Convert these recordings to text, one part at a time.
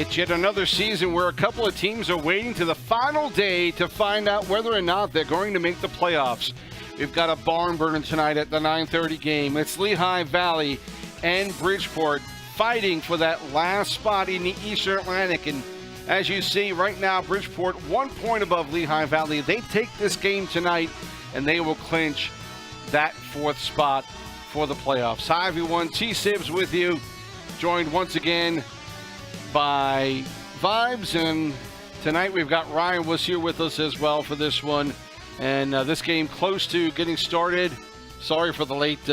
It's yet another season where a couple of teams are waiting to the final day to find out whether or not they're going to make the playoffs. We've got a barn burner tonight at the 9:30 game. It's Lehigh Valley and Bridgeport fighting for that last spot in the Eastern Atlantic. And as you see right now, Bridgeport 1 point above Lehigh Valley. They take this game tonight, and they will clinch that fourth spot for the playoffs. Hi, everyone. TSibs with you, joined once again by Vibes. And tonight we've got Ryan was here with us as well for this one. And this game close to getting started. Sorry for the late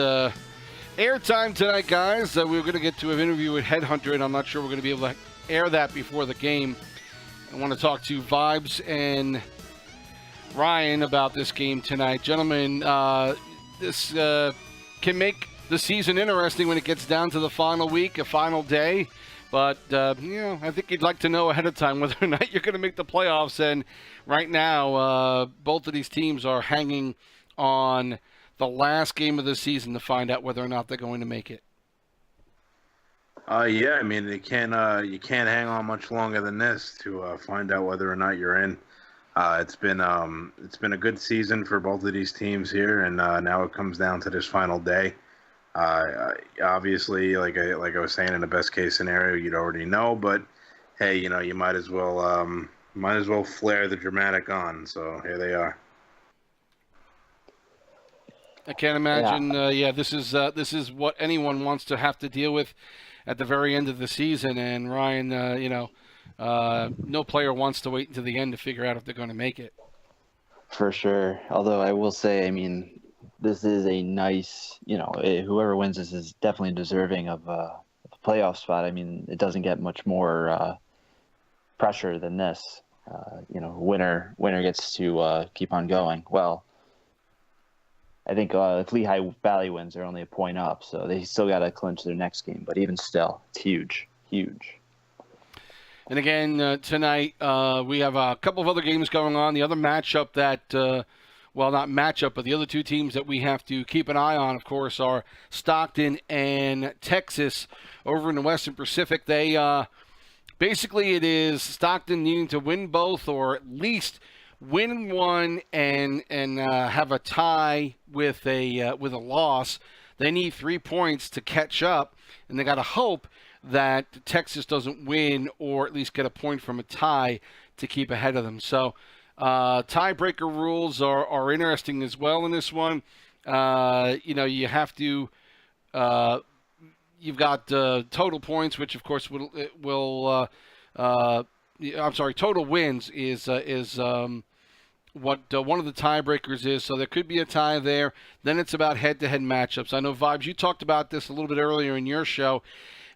airtime tonight, guys. We were going to get to an interview with Headhunter, and I'm not sure we're going to be able to air that before the game. I want to talk to Vibes and Ryan about this game tonight. Gentlemen, this can make the season interesting when it gets down to the final week, a final day. But, I think you'd like to know ahead of time whether or not you're going to make the playoffs. And right now, both of these teams are hanging on the last game of the season to find out whether or not they're going to make it. Yeah, I mean, you can't hang on much longer than this to find out whether or not you're in. It's been a good season for both of these teams here, and now it comes down to this final day. Obviously, like I was saying, in the best case scenario, you'd already know, but hey, you might as well flare the dramatic on. So here they are. I can't imagine. This is what anyone wants to have to deal with at the very end of the season. And Ryan, no player wants to wait until the end to figure out if they're going to make it. For sure. Although I will say, I mean, this is a nice, whoever wins this is definitely deserving of a playoff spot. I mean, it doesn't get much more pressure than this. Winner gets to keep on going. Well, I think if Lehigh Valley wins, they're only a point up, so they still got to clinch their next game. But even still, it's huge, huge. And again, tonight we have a couple of other games going on. The other matchup that, not matchup, but the other two teams that we have to keep an eye on, of course, are Stockton and Texas over in the Western Pacific. They basically it is Stockton needing to win both, or at least win one and have a tie with a loss. They need 3 points to catch up, and they got to hope that Texas doesn't win or at least get a point from a tie to keep ahead of them. So tiebreaker rules are interesting as well in this one. You have to you've got total points, which of course total wins is what one of the tiebreakers is. So there could be a tie there. Then it's about head-to-head matchups. I know, Vibes, you talked about this a little bit earlier in your show,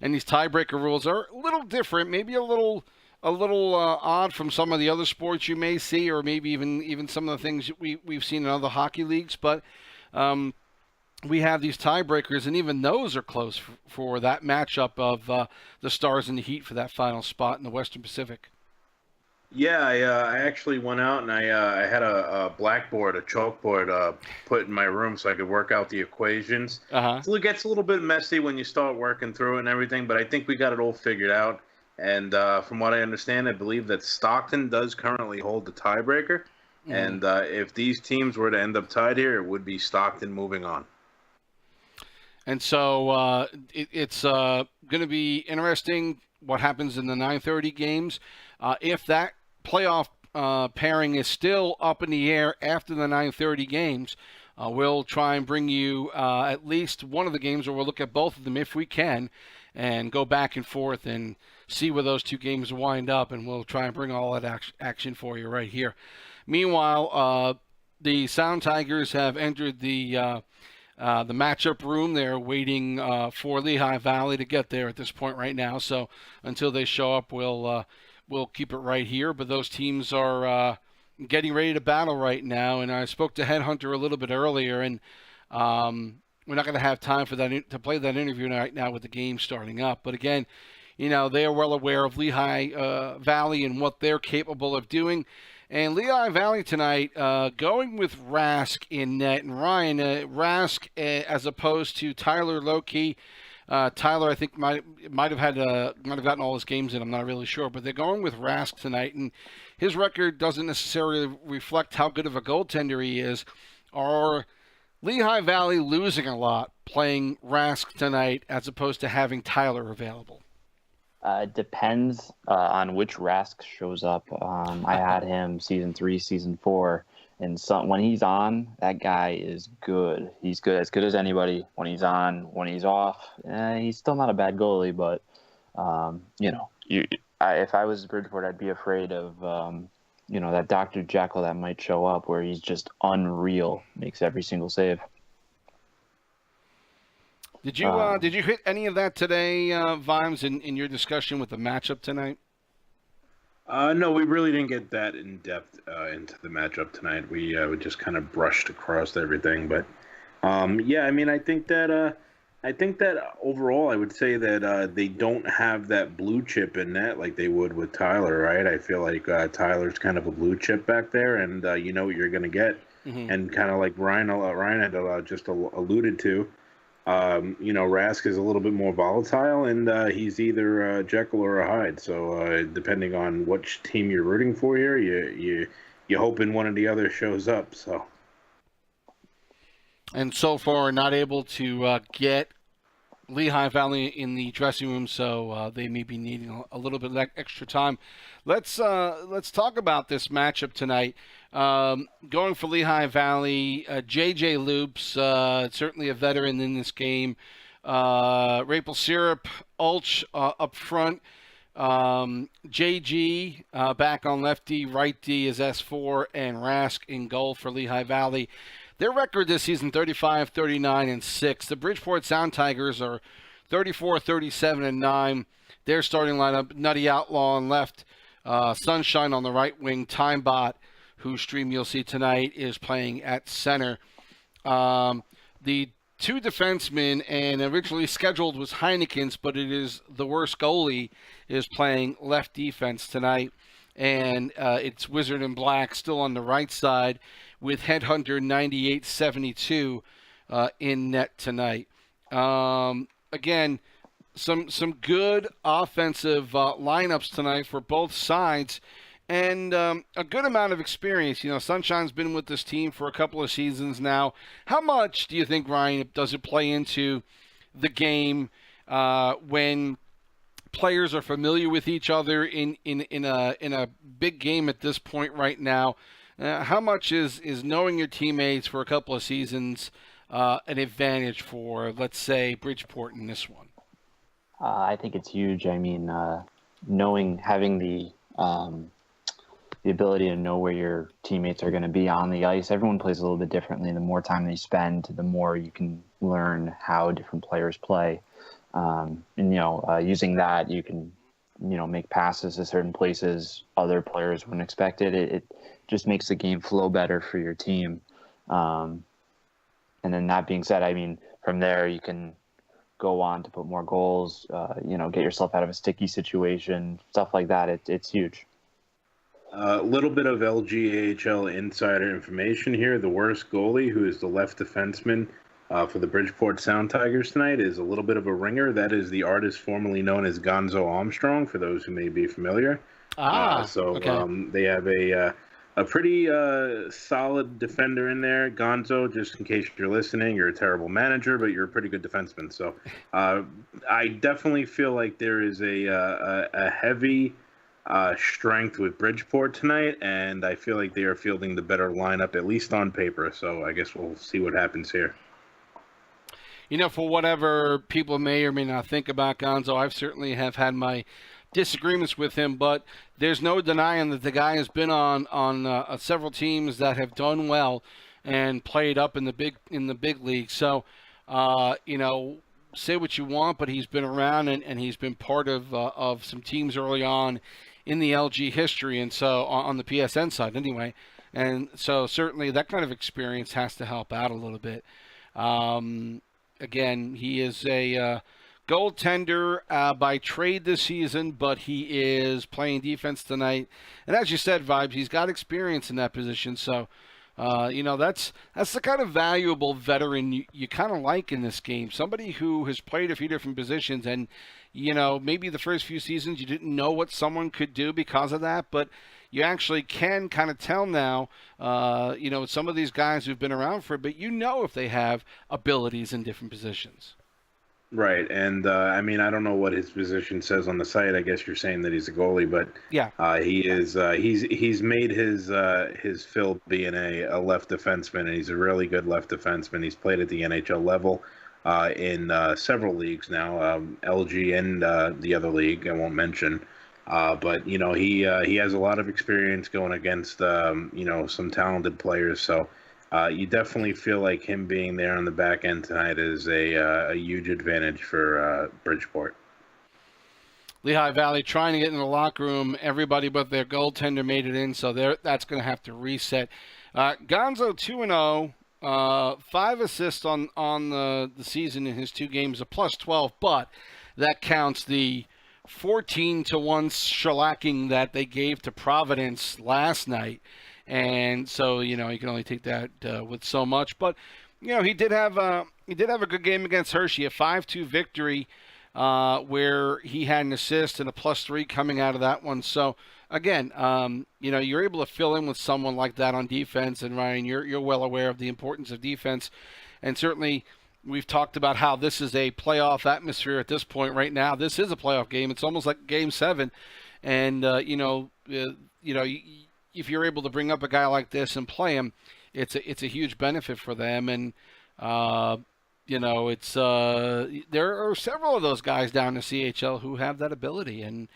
and these tiebreaker rules are a little different, maybe a little odd from some of the other sports you may see, or maybe even some of the things we've seen in other hockey leagues. But we have these tiebreakers, and even those are close for that matchup of the Stars and the Heat for that final spot in the Western Pacific. Yeah, I actually went out and I had a blackboard, a chalkboard put in my room so I could work out the equations. So it gets a little bit messy when you start working through it and everything, but I think we got it all figured out. And from what I understand, I believe that Stockton does currently hold the tiebreaker. And if these teams were to end up tied here, it would be Stockton moving on. And so it's going to be interesting what happens in the 9:30 games. If that playoff pairing is still up in the air after the 9:30 games, we'll try and bring you at least one of the games, or we'll look at both of them if we can, and go back and forth and see where those two games wind up, and we'll try and bring all that action for you right here. Meanwhile, the Sound Tigers have entered the matchup room. They're waiting for Lehigh Valley to get there at this point right now. So until they show up, we'll keep it right here. But those teams are getting ready to battle right now. And I spoke to Headhunter a little bit earlier, and we're not going to have time for that to play that interview right now with the game starting up. But again, they are well aware of Lehigh Valley and what they're capable of doing. And Lehigh Valley tonight going with Rask in net. And Ryan, Rask as opposed to Tyler Lokey, Tyler, I think might have gotten all his games in. I'm not really sure, but they're going with Rask tonight, and his record doesn't necessarily reflect how good of a goaltender he is. Are Lehigh Valley losing a lot playing Rask tonight as opposed to having Tyler available? Depends on which Rask shows up. I had him season 3, season 4, and when he's on, that guy is good. He's good, as good as anybody. When he's on, when he's off, he's still not a bad goalie. But if I was Bridgeport, I'd be afraid of that Dr. Jekyll that might show up, where he's just unreal, makes every single save. Did you hit any of that today, Vimes, in your discussion with the matchup tonight? No, we really didn't get that in depth into the matchup tonight. We just kind of brushed across everything. But I think that overall, I would say that they don't have that blue chip in net like they would with Tyler, right? I feel like Tyler's kind of a blue chip back there, and you know what you're going to get. Mm-hmm. And kind of like Ryan had just alluded to. Rask is a little bit more volatile, and he's either a Jekyll or a Hyde. So depending on which team you're rooting for here, you hoping one or the other shows up. So. And so far, not able to get Lehigh Valley in the dressing room, so they may be needing a little bit of extra time. Let's talk about this matchup tonight. Going for Lehigh Valley, J.J. Loops, certainly a veteran in this game. Maple Syrup, Ulch up front. J.G. Back on left D, right D is S4, and Rask in goal for Lehigh Valley. Their record this season, 35, 39, and 6. The Bridgeport Sound Tigers are 34, 37, and 9. Their starting lineup, Nutty Outlaw on left, Sunshine on the right wing, Timebot, whose stream you'll see tonight, is playing at center. The two defensemen, and originally scheduled was Heineken's, but it is the worst goalie, is playing left defense tonight. And it's Wizard in Black still on the right side with Headhunter 9872 in net tonight. Again, some good offensive lineups tonight for both sides, and a good amount of experience. Sunshine's been with this team for a couple of seasons now. How much do you think, Ryan, does it play into the game when players are familiar with each other in a big game at this point right now? How much is knowing your teammates for a couple of seasons an advantage for, let's say, Bridgeport in this one? I think it's huge. I mean, having the ability to know where your teammates are going to be on the ice. Everyone plays a little bit differently. The more time they spend, the more you can learn how different players play. Using that, you can, make passes to certain places other players wouldn't expect it. It just makes the game flow better for your team. And then that being said, I mean, from there you can go on to put more goals, get yourself out of a sticky situation, stuff like that. It's huge. A little bit of LGAHL insider information here. The worst goalie, who is the left defenseman for the Bridgeport Sound Tigers tonight, is a little bit of a ringer. That is the artist formerly known as Gonzo Armstrong, for those who may be familiar. Okay. They have a pretty solid defender in there. Gonzo, just in case you're listening, you're a terrible manager, but you're a pretty good defenseman. So I definitely feel like there is a heavy strength with Bridgeport tonight, and I feel like they are fielding the better lineup, at least on paper. So I guess we'll see what happens here. For whatever people may or may not think about Gonzo, I've certainly have had my disagreements with him, but there's no denying that the guy has been on several teams that have done well and played up in the big league. So, say what you want, but he's been around and he's been part of some teams early on in the LG history, and so on the PSN side anyway. And so certainly that kind of experience has to help out a little bit. Again, he is a goaltender by trade this season, but he is playing defense tonight. And as you said, Vibes, he's got experience in that position. So That's the kind of valuable veteran you kind of like in this game. Somebody who has played a few different positions, and maybe the first few seasons you didn't know what someone could do because of that, but you actually can kind of tell now. Some of these guys who've been around for a bit, if they have abilities in different positions. Right, and I don't know what his position says on the site. I guess you're saying that he's a goalie, but yeah, he is. He's made his fill being a left defenseman, and he's a really good left defenseman. He's played at the NHL level in several leagues now, LG and the other league I won't mention. But he has a lot of experience going against some talented players, so. You definitely feel like him being there on the back end tonight is a huge advantage for Bridgeport. Lehigh Valley trying to get in the locker room. Everybody but their goaltender made it in, so that's going to have to reset. Gonzo 2-0, 5 assists on the season in his 2 games, a +12, but that counts the 14-1 shellacking that they gave to Providence last night. And so, you can only take that with so much. But, he did have a good game against Hershey, a 5-2 victory where he had an assist and a +3 coming out of that one. So, again, you're able to fill in with someone like that on defense. And, Ryan, you're well aware of the importance of defense. And certainly we've talked about how this is a playoff atmosphere at this point right now. This is a playoff game. It's almost like Game 7. And, if you're able to bring up a guy like this and play him, it's a huge benefit for them. And there are several of those guys down in the CHL who have that ability, and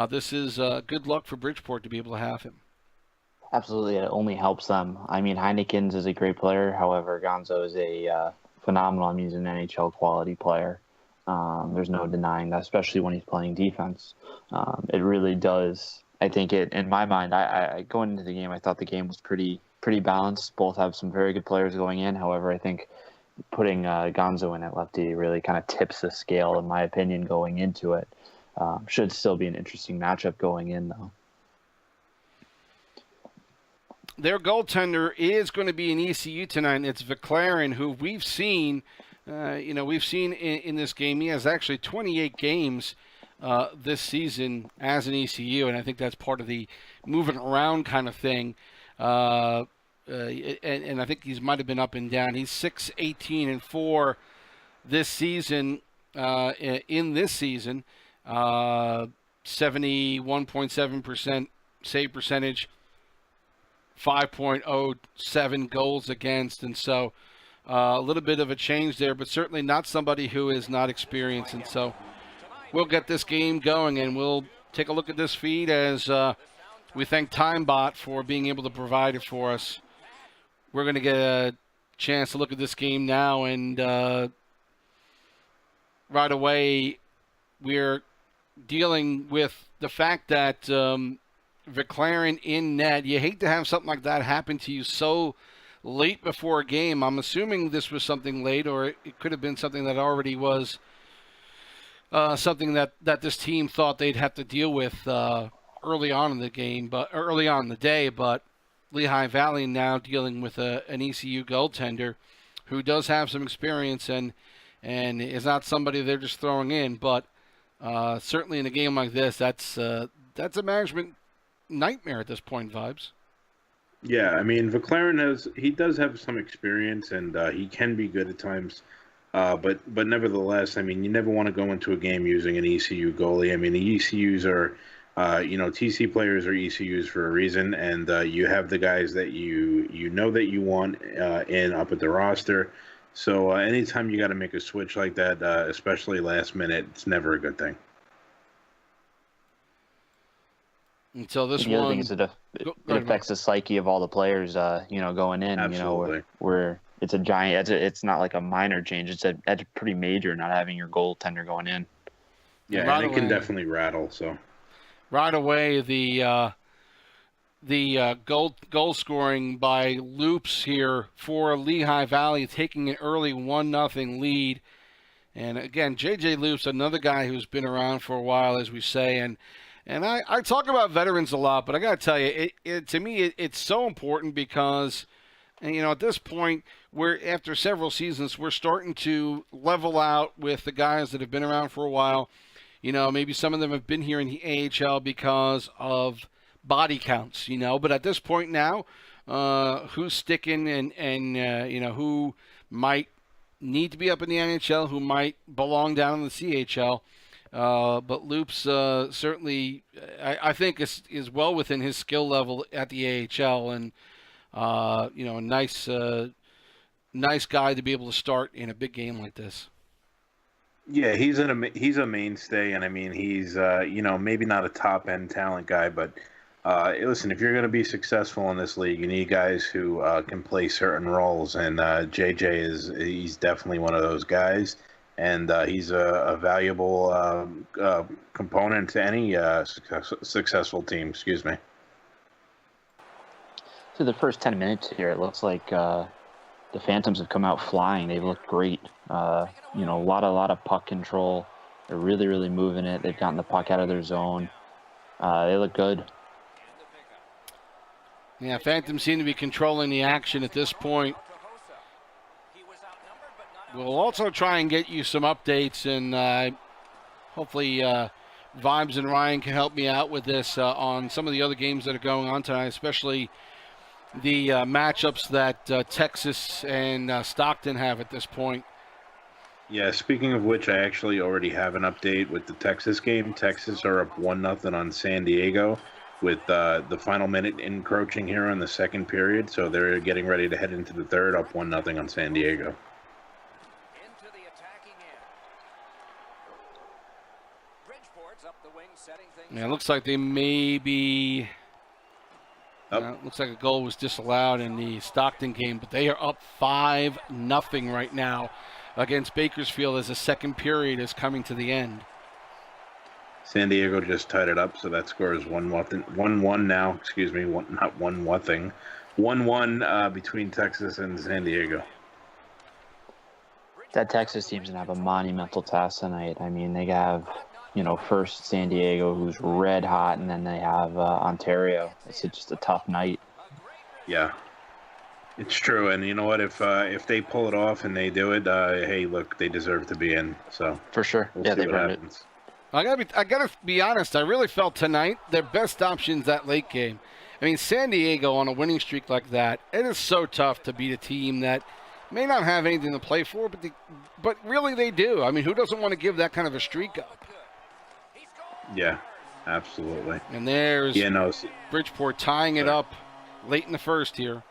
this is good luck for Bridgeport to be able to have him. Absolutely, it only helps them. Heinekens is a great player. However, Gonzo is a phenomenal. He's an NHL quality player. There's no denying that, especially when he's playing defense. It really does. I think in my mind, I going into the game, I thought the game was pretty balanced. Both have some very good players going in. However, I think putting Gonzo in at lefty really kind of tips the scale, in my opinion, going into it. Should still be an interesting matchup going in, though. Their goaltender is going to be an ECU tonight. It's Viclaren, who we've seen, in this game. He has actually 28 games this season as an ECU, and I think that's part of the moving around kind of thing. And I think he's might have been up and down. He's 6-18-4 this season. In this season, 71.7% save percentage, 5.07 goals against, and so a little bit of a change there, but certainly not somebody who is not experienced, and so. We'll get this game going, and we'll take a look at this feed as we thank TimeBot for being able to provide it for us. We're going to get a chance to look at this game now, and right away we're dealing with the fact that Viclaren in net, you hate to have something like that happen to you so late before a game. I'm assuming this was something late, or it could have been something that already was something that this team thought they'd have to deal with early on in the game, but early on in the day. But Lehigh Valley now dealing with an ECU goaltender who does have some experience and is not somebody they're just throwing in. But certainly in a game like this, that's a management nightmare at this point, Vibes. Yeah, Viclaren does have some experience, and he can be good at times. But nevertheless, you never want to go into a game using an ECU goalie. The ECUs are, TC players are ECUs for a reason, and you have the guys that you know that you want in up at the roster. So anytime you got to make a switch like that, especially last minute, it's never a good thing. Until this the one, other thing is it affects the psyche of all the players, going in. Absolutely. Where it's a giant. It's not like a minor change. It's pretty major not having your goaltender going in. Yeah, and it can definitely rattle. So right away, the goal scoring by Loops here for Lehigh Valley, taking an early 1-0 lead. And again, J.J. Loops, another guy who's been around for a while, as we say, and I talk about veterans a lot, but I got to tell you, to me, it's so important because And, at this point, after several seasons, we're starting to level out with the guys that have been around for a while. Maybe some of them have been here in the AHL because of body counts, But at this point now, who's sticking and who might need to be up in the NHL, who might belong down in the CHL. But Loops certainly, I think, is well within his skill level at the AHL, and a nice guy to be able to start in a big game like this. Yeah, he's a mainstay, and I mean he's maybe not a top end talent guy, but listen, if you're going to be successful in this league, you need guys who can play certain roles, and he's definitely one of those guys, and he's a valuable component to any successful team. Excuse me. So the first 10 minutes here, it looks like the Phantoms have come out flying. They've looked great. A lot of puck control. They're really, really moving it. They've gotten the puck out of their zone. They look good. Yeah, Phantoms seem to be controlling the action at this point. We'll also try and get you some updates, and hopefully Vibes and Ryan can help me out with this on some of the other games that are going on tonight, especially the matchups that Texas and Stockton have at this point. Yeah, speaking of which, I actually already have an update with the Texas game. Texas are up 1-0 on San Diego with the final minute encroaching here in the second period. So they're getting ready to head into the third, up 1-0 on San Diego. Yeah, it looks like they may be... looks like a goal was disallowed in the Stockton game, but they are up 5-0 right now against Bakersfield as the second period is coming to the end. San Diego just tied it up, so that score is 1-1 now. Excuse me, not 1-0. 1-1 between Texas and San Diego. That Texas team's going to have a monumental task tonight. I mean, they have, first San Diego, who's red hot, and then they have Ontario. It's just a tough night. Yeah, it's true. And you know what? If they pull it off and they do it, hey, look, they deserve to be in. So for sure, we'll see what happens. I gotta be honest. I really felt tonight their best options that late game. I mean, San Diego on a winning streak like that, it is so tough to beat a team that may not have anything to play for, but really they do. I mean, who doesn't want to give that kind of a streak up? Yeah, absolutely. And there's Bridgeport tying it up late in the first here.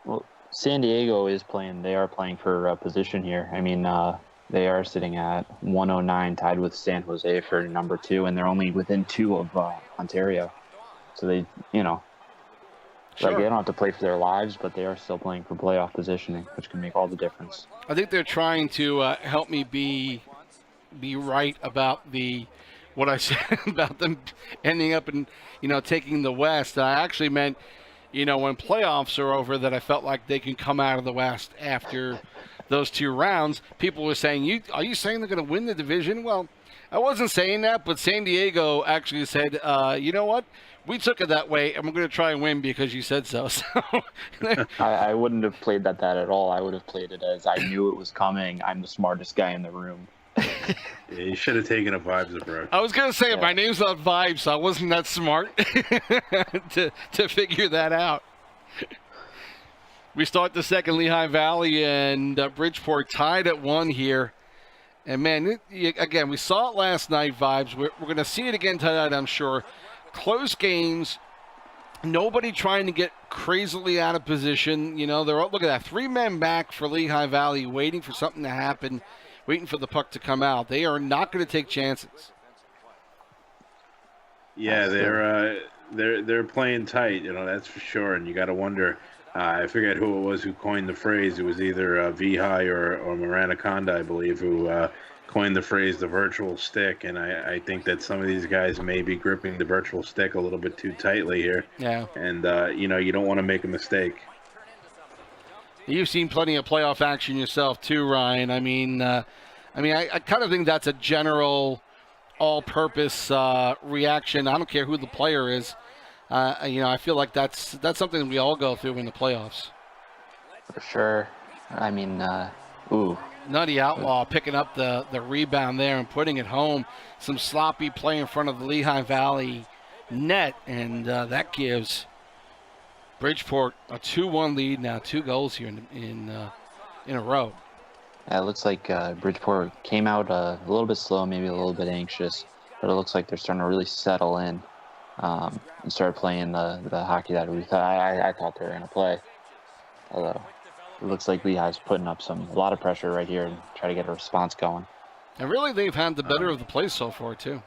Well, San Diego is playing. They are playing for position here. I mean, they are sitting at 109, tied with San Jose for number 2, and they're only within 2 of Ontario. So they, like they don't have to play for their lives, but they are still playing for playoff positioning, which can make all the difference. I think they're trying to help me be right about what I said about them ending up in, taking the West. I actually meant, when playoffs are over, that I felt like they can come out of the West after those 2 rounds. People were saying, are you saying they're going to win the division? Well, I wasn't saying that, but San Diego actually said, you know what? We took it that way, and we're going to try and win because you said so. I wouldn't have played that at all. I would have played it as I knew it was coming. I'm the smartest guy in the room. Yeah, you should have taken a Vibes approach. I was going to say, my name's not Vibes, so I wasn't that smart to figure that out. We start the second. Lehigh Valley and Bridgeport tied at 1 here. And, man, again, we saw it last night, Vibes. We're going to see it again tonight, I'm sure. Close games. Nobody trying to get crazily out of position. Look at that. 3 men back for Lehigh Valley, waiting for something to happen, waiting for the puck to come out. They are not going to take chances. Yeah, they're playing tight, that's for sure. And you got to wonder. I forget who it was who coined the phrase. It was either Vihai or Miranda Conda, I believe, who coined the phrase the virtual stick. And I think that some of these guys may be gripping the virtual stick a little bit too tightly here. Yeah. And, you don't want to make a mistake. You've seen plenty of playoff action yourself too, Ryan. I mean, I kind of think that's a general all-purpose reaction. I don't care who the player is. I feel like that's something we all go through in the playoffs. For sure. I mean, ooh. Nutty Outlaw picking up the rebound there and putting it home. Some sloppy play in front of the Lehigh Valley net, and that gives Bridgeport a 2-1 lead now. 2 goals here in a row. Yeah, it looks like Bridgeport came out a little bit slow, maybe a little bit anxious, but it looks like they're starting to really settle in and start playing the hockey that I thought they were going to play. Although it looks like Lehigh's putting up a lot of pressure right here and try to get a response going. And really, they've had the better of the play so far, too.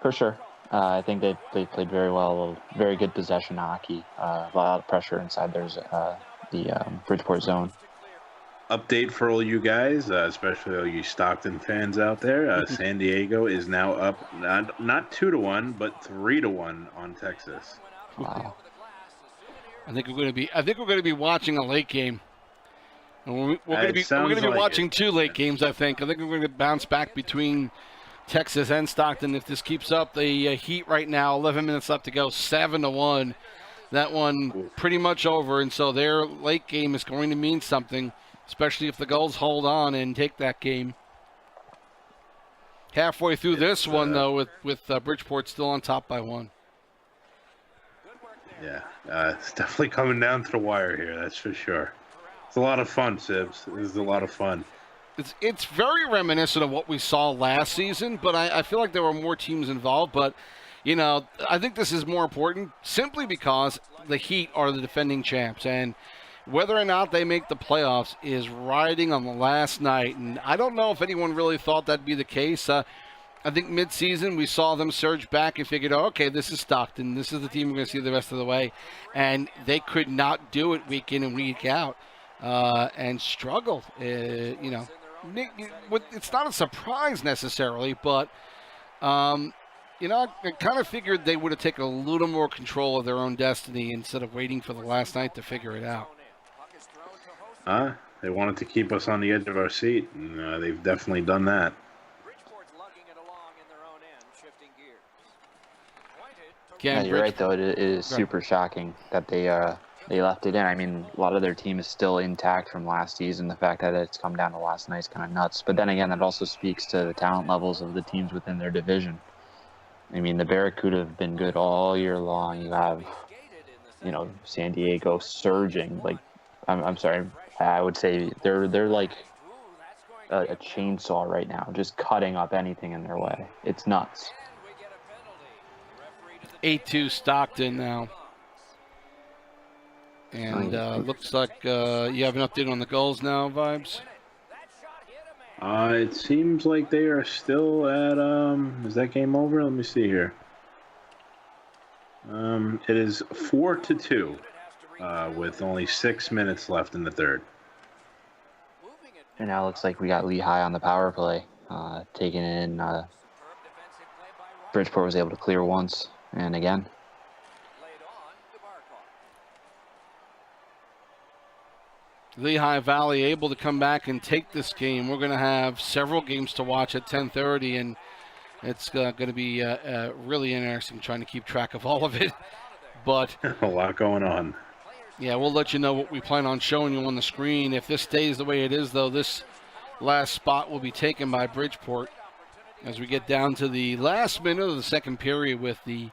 For sure. I think they played very well, very good possession hockey, a lot of pressure inside the Bridgeport zone. Update for all you guys, especially all you Stockton fans out there. San Diego is now up not 2-1, but 3-1 on Texas. Wow. I think we're going to be watching a late game. And we're going to be watching 2 late games. I think we're going to bounce back between Texas and Stockton if this keeps up. The Heat right now, 11 minutes left to go, 7-1. That one pretty much over, and so their late game is going to mean something, especially if the Gulls hold on and take that game. Halfway through this one, though, with Bridgeport still on top by 1. Yeah, it's definitely coming down to the wire here, that's for sure. It's a lot of fun, Sibs. This is a lot of fun. It's very reminiscent of what we saw last season, but I feel like there were more teams involved. But, you know, I think this is more important simply because the Heat are the defending champs. And whether or not they make the playoffs is riding on the last night. And I don't know if anyone really thought that'd be the case. I think midseason we saw them surge back and figured, oh, okay, this is Stockton. This is the team we're going to see the rest of the way. And they could not do it week in and week out and struggled. You know, it's not a surprise necessarily, but, you know, I kind of figured they would have taken a little more control of their own destiny instead of waiting for the last night to figure it out. They wanted to keep us on the edge of our seat, and they've definitely done that. Yeah, you're right, though. It is super shocking that they left it in. I mean, a lot of their team is still intact from last season. The fact that it's come down to last night is kind of nuts. But then again, that also speaks to the talent levels of the teams within their division. I mean, the Barracuda have been good all year long. You have, you know, San Diego surging. Like, I'm sorry, I would say they're like a chainsaw right now, just cutting up anything in their way. It's nuts. 8-2 Stockton now. And looks like you have an update on the Gulls now, Vibes? It seems like they are still at, is that game over? Let me see here. It is 4-2 with only 6 minutes left in the third. And now it looks like we got Lehigh on the power play, taking in. Bridgeport was able to clear once and again. Lehigh Valley able to come back and take this game. We're going to have several games to watch at 10:30, and it's going to be really interesting trying to keep track of all of it. But a lot going on. Yeah, we'll let you know what we plan on showing you on the screen. If this stays the way it is, though, this last spot will be taken by Bridgeport as we get down to the last minute of the second period with the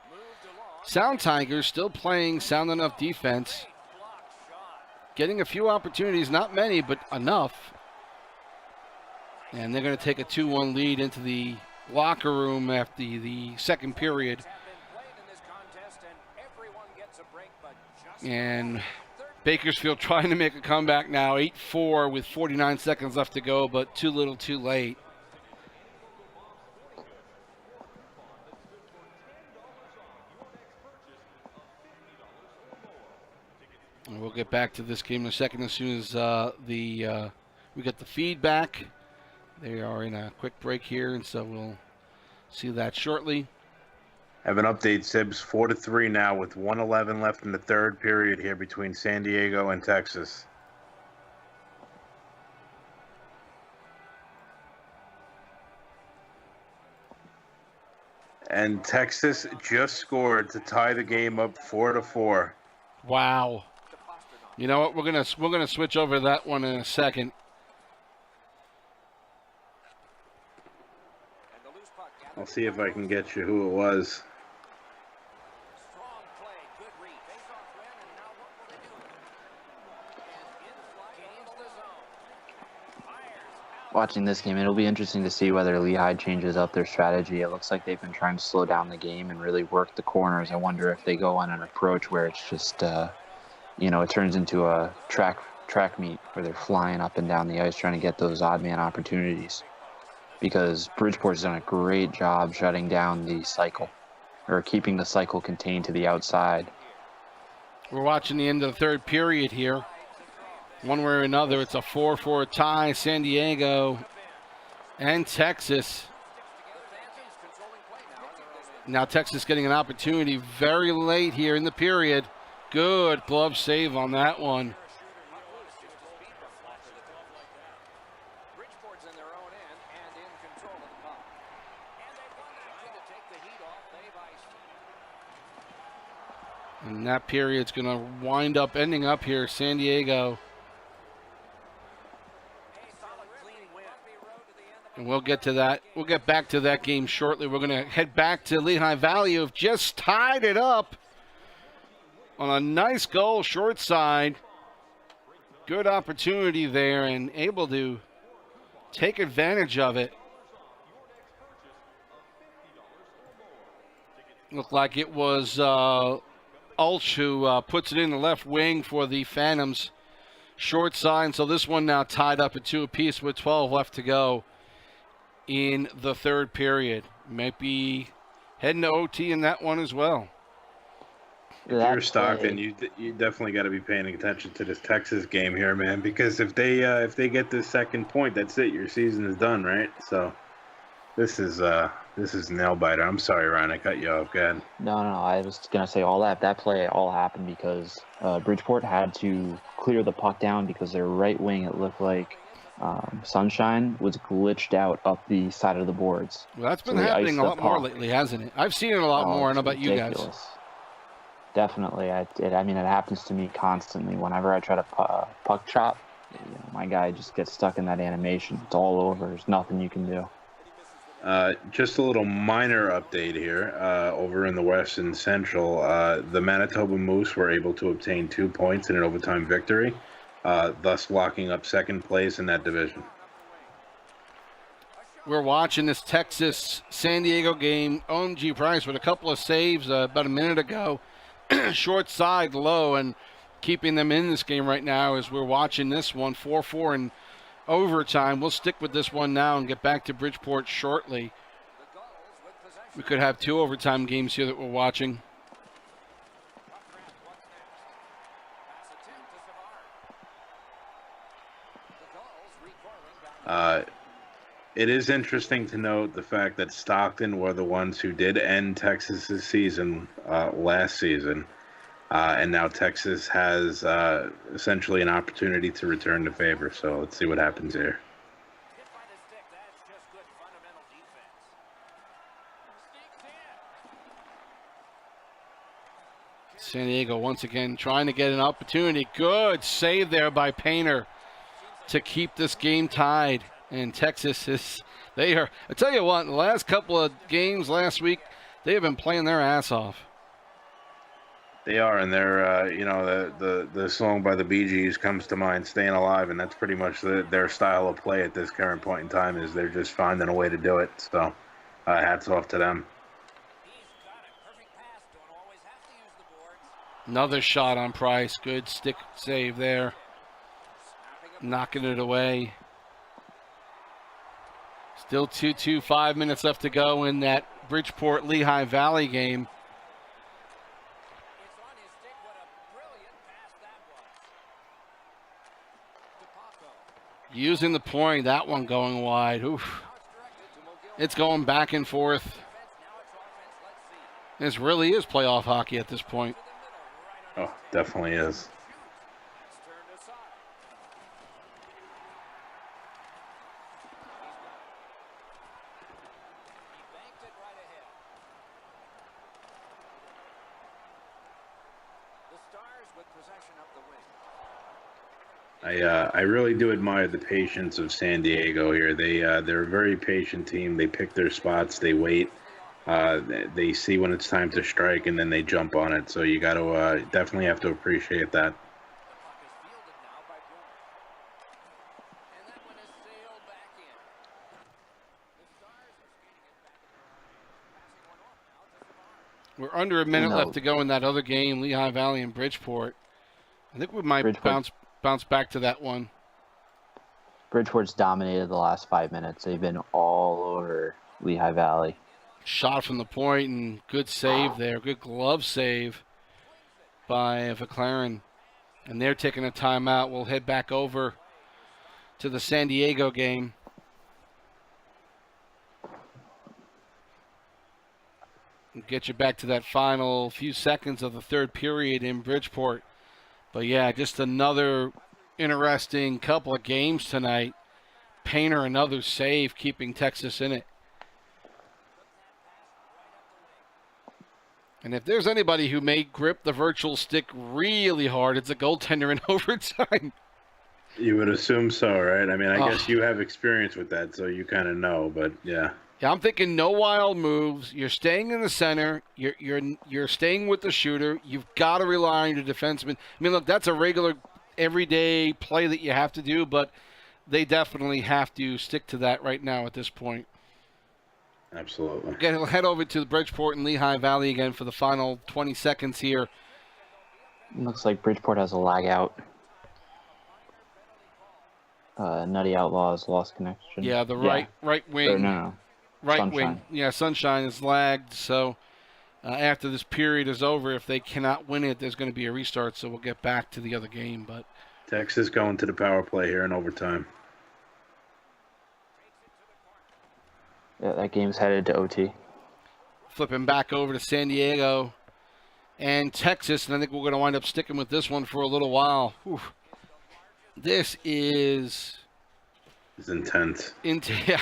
Sound Tigers still playing sound enough defense. Getting a few opportunities, not many, but enough. And they're going to take a 2-1 lead into the locker room after the second period. And Bakersfield trying to make a comeback now, 8-4 with 49 seconds left to go, but too little too late. And we'll get back to this game in a second as soon as we get the feedback. They are in a quick break here, and so we'll see that shortly. Have an update, Sibs. 4-3 now with 1:11 left in the third period here between San Diego and Texas. And Texas just scored to tie the game up 4-4. Wow. You know what? We're gonna switch over that one in a second. I'll see if I can get you who it was. Watching this game, it'll be interesting to see whether Lehigh changes up their strategy. It looks like they've been trying to slow down the game and really work the corners. I wonder if they go on an approach where it's just, it turns into a track meet where they're flying up and down the ice trying to get those odd man opportunities. Because Bridgeport's done a great job shutting down the cycle, or keeping the cycle contained to the outside. We're watching the end of the third period here. One way or another, it's a 4-4 tie, San Diego and Texas. Now Texas getting an opportunity very late here in the period. Good glove save on that one. And that period's going to wind up ending up here, San Diego. And we'll get to that. We'll get back to that game shortly. We're going to head back to Lehigh Valley, who've just tied it up on a nice goal, short side. Good opportunity there and able to take advantage of it. Looked like it was Ulch who puts it in the left wing for the Phantoms. Short side, so this one now tied up at 2 apiece with 12 left to go in the third period. Might be heading to OT in that one as well. If you're Stockton, you definitely got to be paying attention to this Texas game here, man. Because if they get this second point, that's it. Your season is done, right? So this is nail biter. I'm sorry, Ryan, I cut you off. Go ahead. No. I was gonna say that play all happened because Bridgeport had to clear the puck down because their right wing, it looked like Sunshine was glitched out up the side of the boards. Well, that's been happening a lot more lately, hasn't it? I've seen it a lot more. I don't know about ridiculous. You guys. Definitely. It happens to me constantly. Whenever I try to puck chop, my guy just gets stuck in that animation. It's all over. There's nothing you can do. Just a little minor update here. Over in the West and Central, the Manitoba Moose were able to obtain 2 points in an overtime victory, thus locking up second place in that division. We're watching this Texas-San Diego game. OMG Price with a couple of saves about a minute ago. Short side low and keeping them in this game right now as we're watching this one 4-4 in overtime. We'll stick with this one now and get back to Bridgeport shortly. We could have 2 overtime games here that we're watching. It is interesting to note the fact that Stockton were the ones who did end Texas's season last season, and now Texas has essentially an opportunity to return the favor. So let's see what happens here. San Diego once again trying to get an opportunity. Good save there by Painter to keep this game tied. And Texas I tell you what, in the last couple of games last week, they have been playing their ass off. They are, and they're, the song by the Bee Gees comes to mind, Staying Alive, and that's pretty much their style of play at this current point in time is they're just finding a way to do it. So hats off to them. Another shot on Price. Good stick save there. Knocking it away. Still 2-2, 5 minutes left to go in that Bridgeport-Lehigh Valley game. Using the point, that one going wide. Oof. It's going back and forth. This really is playoff hockey at this point. Oh, definitely is. I really do admire the patience of San Diego here. They're a very patient team. They pick their spots. They wait. They see when it's time to strike, and then they jump on it. So you got to definitely have to appreciate that. We're under a minute left to go in that other game, Lehigh Valley and Bridgeport. I think we might bounce back to that one. Bridgeport's dominated the last 5 minutes. They've been all over Lehigh Valley. Shot from the point and good save there. Good glove save by McLaren. And they're taking a timeout. We'll head back over to the San Diego game. Get you back to that final few seconds of the third period in Bridgeport. But yeah, just another interesting couple of games tonight. Painter, another save, keeping Texas in it. And if there's anybody who may grip the virtual stick really hard, it's a goaltender in overtime. You would assume so, right? I mean, I guess you have experience with that, so you kind of know, but yeah. Yeah, I'm thinking no wild moves. You're staying in the center. You're staying with the shooter. You've got to rely on your defenseman. I mean, look, that's a regular, everyday play that you have to do, but they definitely have to stick to that right now at this point. Absolutely. We'll head over to Bridgeport and Lehigh Valley again for the final 20 seconds here. Looks like Bridgeport has a lag out. Nutty Outlaws lost connection. Yeah, the right wing. Or no. Right Sunshine. wing. Yeah, Sunshine is lagged. So after this period is over, if they cannot win it, there's going to be a restart. So we'll get back to the other game. But Texas going to the power play here in overtime. Yeah, that game's headed to OT. Flipping back over to San Diego and Texas, and I think we're going to wind up sticking with this one for a little while. Whew. This is... It's intense. Yeah,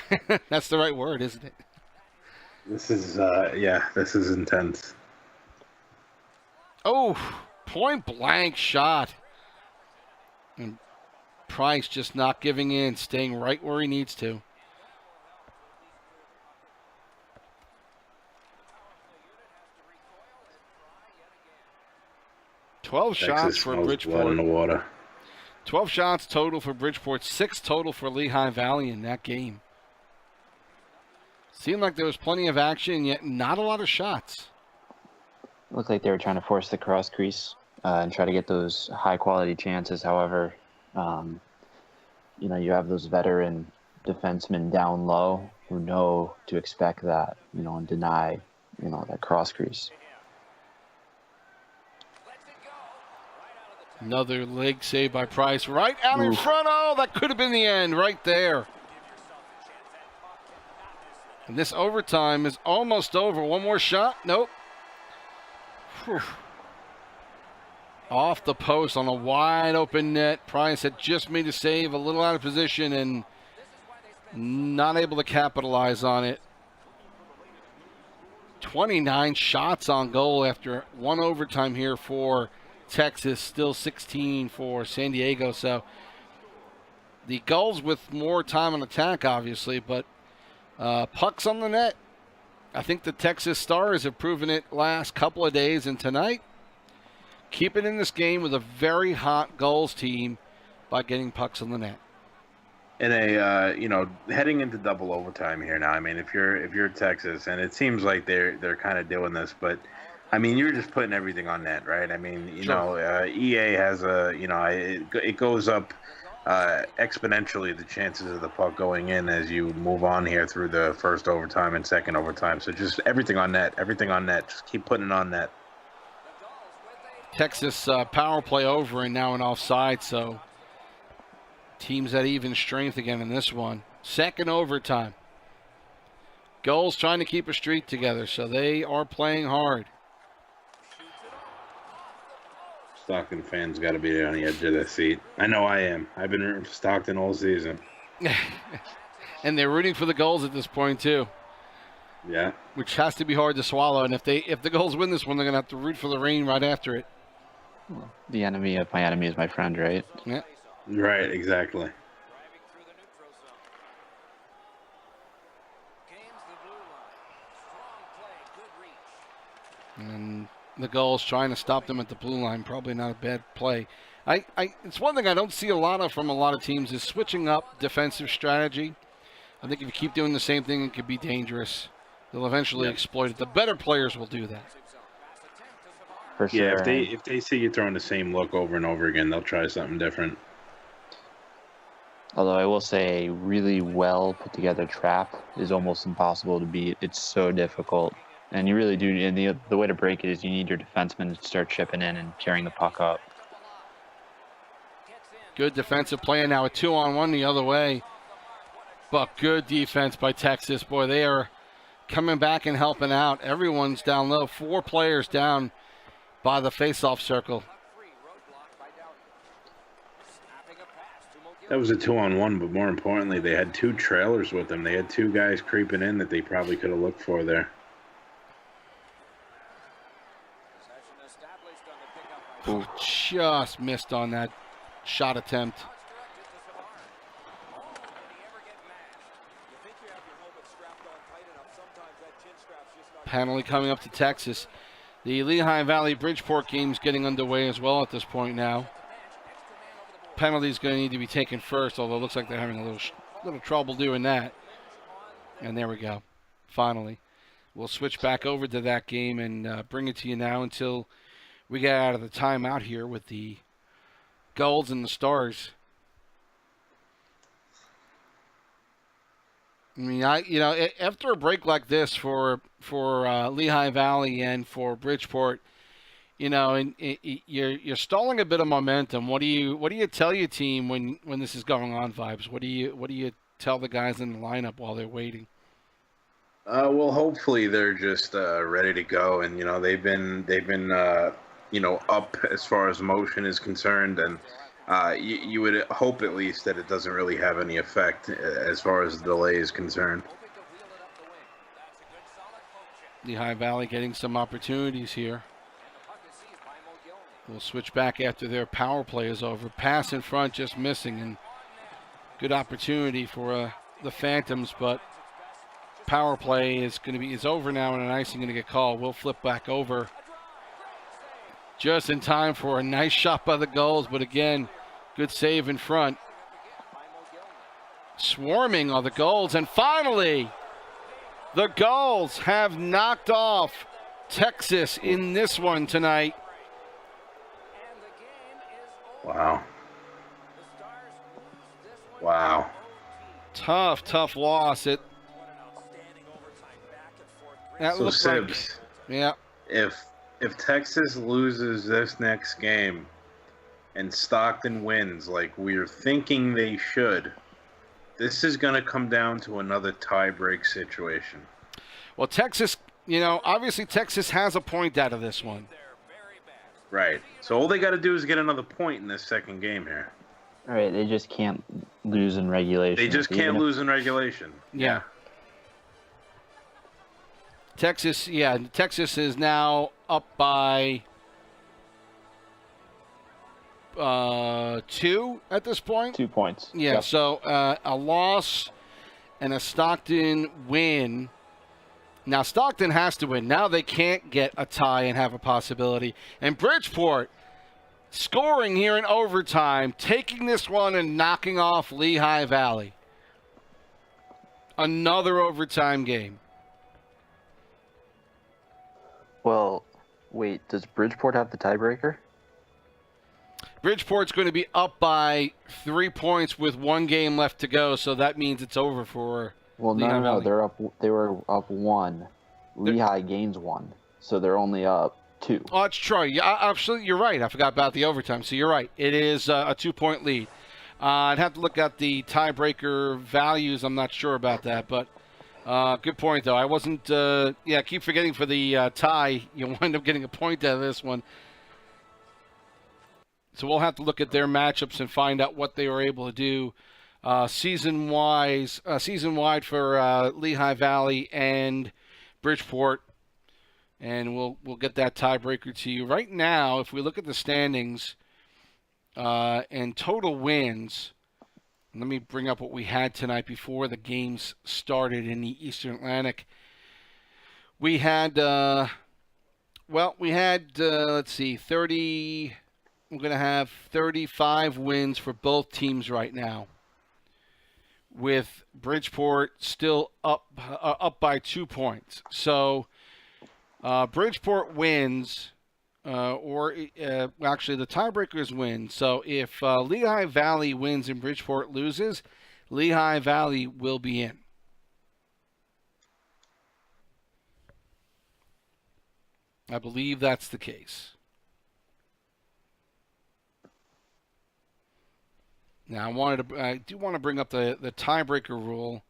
that's the right word, isn't it? This is, this is intense. Oh, point blank shot. And Price just not giving in, staying right where he needs to. Texas shots for Bridgeport. Blood in the water. 12 shots total for Bridgeport, 6 total for Lehigh Valley in that game. Seemed like there was plenty of action, yet not a lot of shots. Looked like they were trying to force the cross crease and try to get those high-quality chances. However, you have those veteran defensemen down low who know to expect that, and deny, that cross crease. Another leg save by Price. Right out in front. Oh, that could have been the end right there. And this overtime is almost over. One more shot. Nope. Whew. Off the post on a wide open net. Price had just made a save, a little out of position, and not able to capitalize on it. 29 shots on goal after one overtime here for Texas, still 16 for San Diego. So the goals with more time on attack, obviously, but pucks on the net. I think the Texas Stars have proven it last couple of days, and tonight, keep it in this game with a very hot goals team by getting pucks on the net. In heading into double overtime here now. I mean, if you're Texas, and it seems like they're kind of doing this, but I mean, you're just putting everything on net, right? I mean, EA has it goes up exponentially, the chances of the puck going in as you move on here through the first overtime and second overtime. So just everything on net. Just keep putting it on net. Texas power play over and now an offside, so teams at even strength again in this one. Second overtime. Goals trying to keep a streak together, so they are playing hard. Stockton fans got to be on the edge of their seat. I know I am. I've been rooting for Stockton all season. And they're rooting for the goals at this point too. Yeah. Which has to be hard to swallow. And if the goals win this one, they're going to have to root for the rain right after it. Well, the enemy of my enemy is my friend, right? Yeah. Right, exactly. And the Gulls trying to stop them at the blue line. Probably not a bad play. It's one thing I don't see a lot of from a lot of teams is switching up defensive strategy. I think if you keep doing the same thing, it could be dangerous. They'll eventually exploit it. The better players will do that. For sure. Yeah, if they see you throwing the same look over and over again, they'll try something different. Although I will say a really well put together trap is almost impossible to beat. It's so difficult. And you really do, and the way to break it is you need your defenseman to start chipping in and carrying the puck up. Good defensive play, and now a 2-on-1 the other way. But good defense by Texas. Boy, they are coming back and helping out. Everyone's down low. 4 players down by the face-off circle. That was a 2-on-1, but more importantly, they had 2 trailers with them. They had 2 guys creeping in that they probably could have looked for there. Ooh, just missed on that shot attempt. Penalty coming up to Texas. The Lehigh Valley Bridgeport game's getting underway as well at this point now. Penalty's going to need to be taken first, although it looks like they're having a little trouble doing that. And there we go. Finally. We'll switch back over to that game and bring it to you now until we get out of the timeout here with the Golds and the Stars. I mean, after a break like this for Lehigh Valley and for Bridgeport, and you're stalling a bit of momentum. What do you tell your team when this is going on, Vibes? What do you tell the guys in the lineup while they're waiting? Well, hopefully they're just ready to go, and they've been up as far as motion is concerned, and you would hope at least that it doesn't really have any effect as far as the delay is concerned. Lehigh Valley getting some opportunities here. We'll switch back after their power play is over. Pass in front, just missing, and good opportunity for the Phantoms, but power play is over now, and an icing going to get called. We'll flip back over just in time for a nice shot by the Gulls, but again, good save in front. Swarming are the Gulls, and finally, the Gulls have knocked off Texas in this one tonight. Wow. Wow. Tough loss. That so looks Sibs, yeah. If Texas loses this next game and Stockton wins like we're thinking they should, this is going to come down to another tie-break situation. Well, Texas, obviously Texas has a point out of this one. Right. So all they got to do is get another point in this second game here. All right, they just can't lose in regulation. They just can't lose in regulation. Yeah. Texas is now up by 2 at this point. 2 points. Yeah, yep. So a loss and a Stockton win. Now Stockton has to win. Now they can't get a tie and have a possibility. And Bridgeport scoring here in overtime, taking this one and knocking off Lehigh Valley. Another overtime game. Well, wait, does Bridgeport have the tiebreaker? Bridgeport's going to be up by 3 points with 1 game left to go, so that means it's over for Lehigh Valley. They were up 1. Lehigh gains 1, so they're only up 2. Oh, it's true. Yeah, absolutely, you're right. I forgot about the overtime. So you're right. It is a 2-point lead. I'd have to look at the tiebreaker values. I'm not sure about that, but good point, though. I wasn't. I keep forgetting for the tie. You wind up getting a point out of this one. So we'll have to look at their matchups and find out what they were able to do season-wide for Lehigh Valley and Bridgeport. And we'll get that tiebreaker to you. Right now, if we look at the standings, and total wins. Let me bring up what we had tonight before the games started in the Eastern Atlantic. We had, let's see, 30. We're going to have 35 wins for both teams right now, with Bridgeport still up by 2 points. So Bridgeport wins, actually the tiebreakers win. So if Lehigh Valley wins and Bridgeport loses, Lehigh Valley will be in. I believe that's the case. Now, I do want to bring up the tiebreaker rule,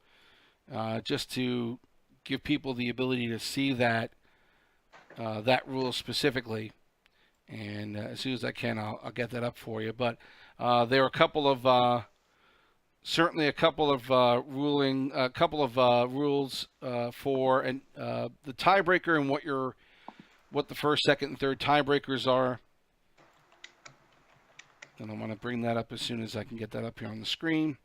just to give people the ability to see that rule specifically. And as soon as I can, I'll get that up for you. But there are a couple of rules for the tiebreaker and what the first, second, and third tiebreakers are. And I want to bring that up as soon as I can get that up here on the screen.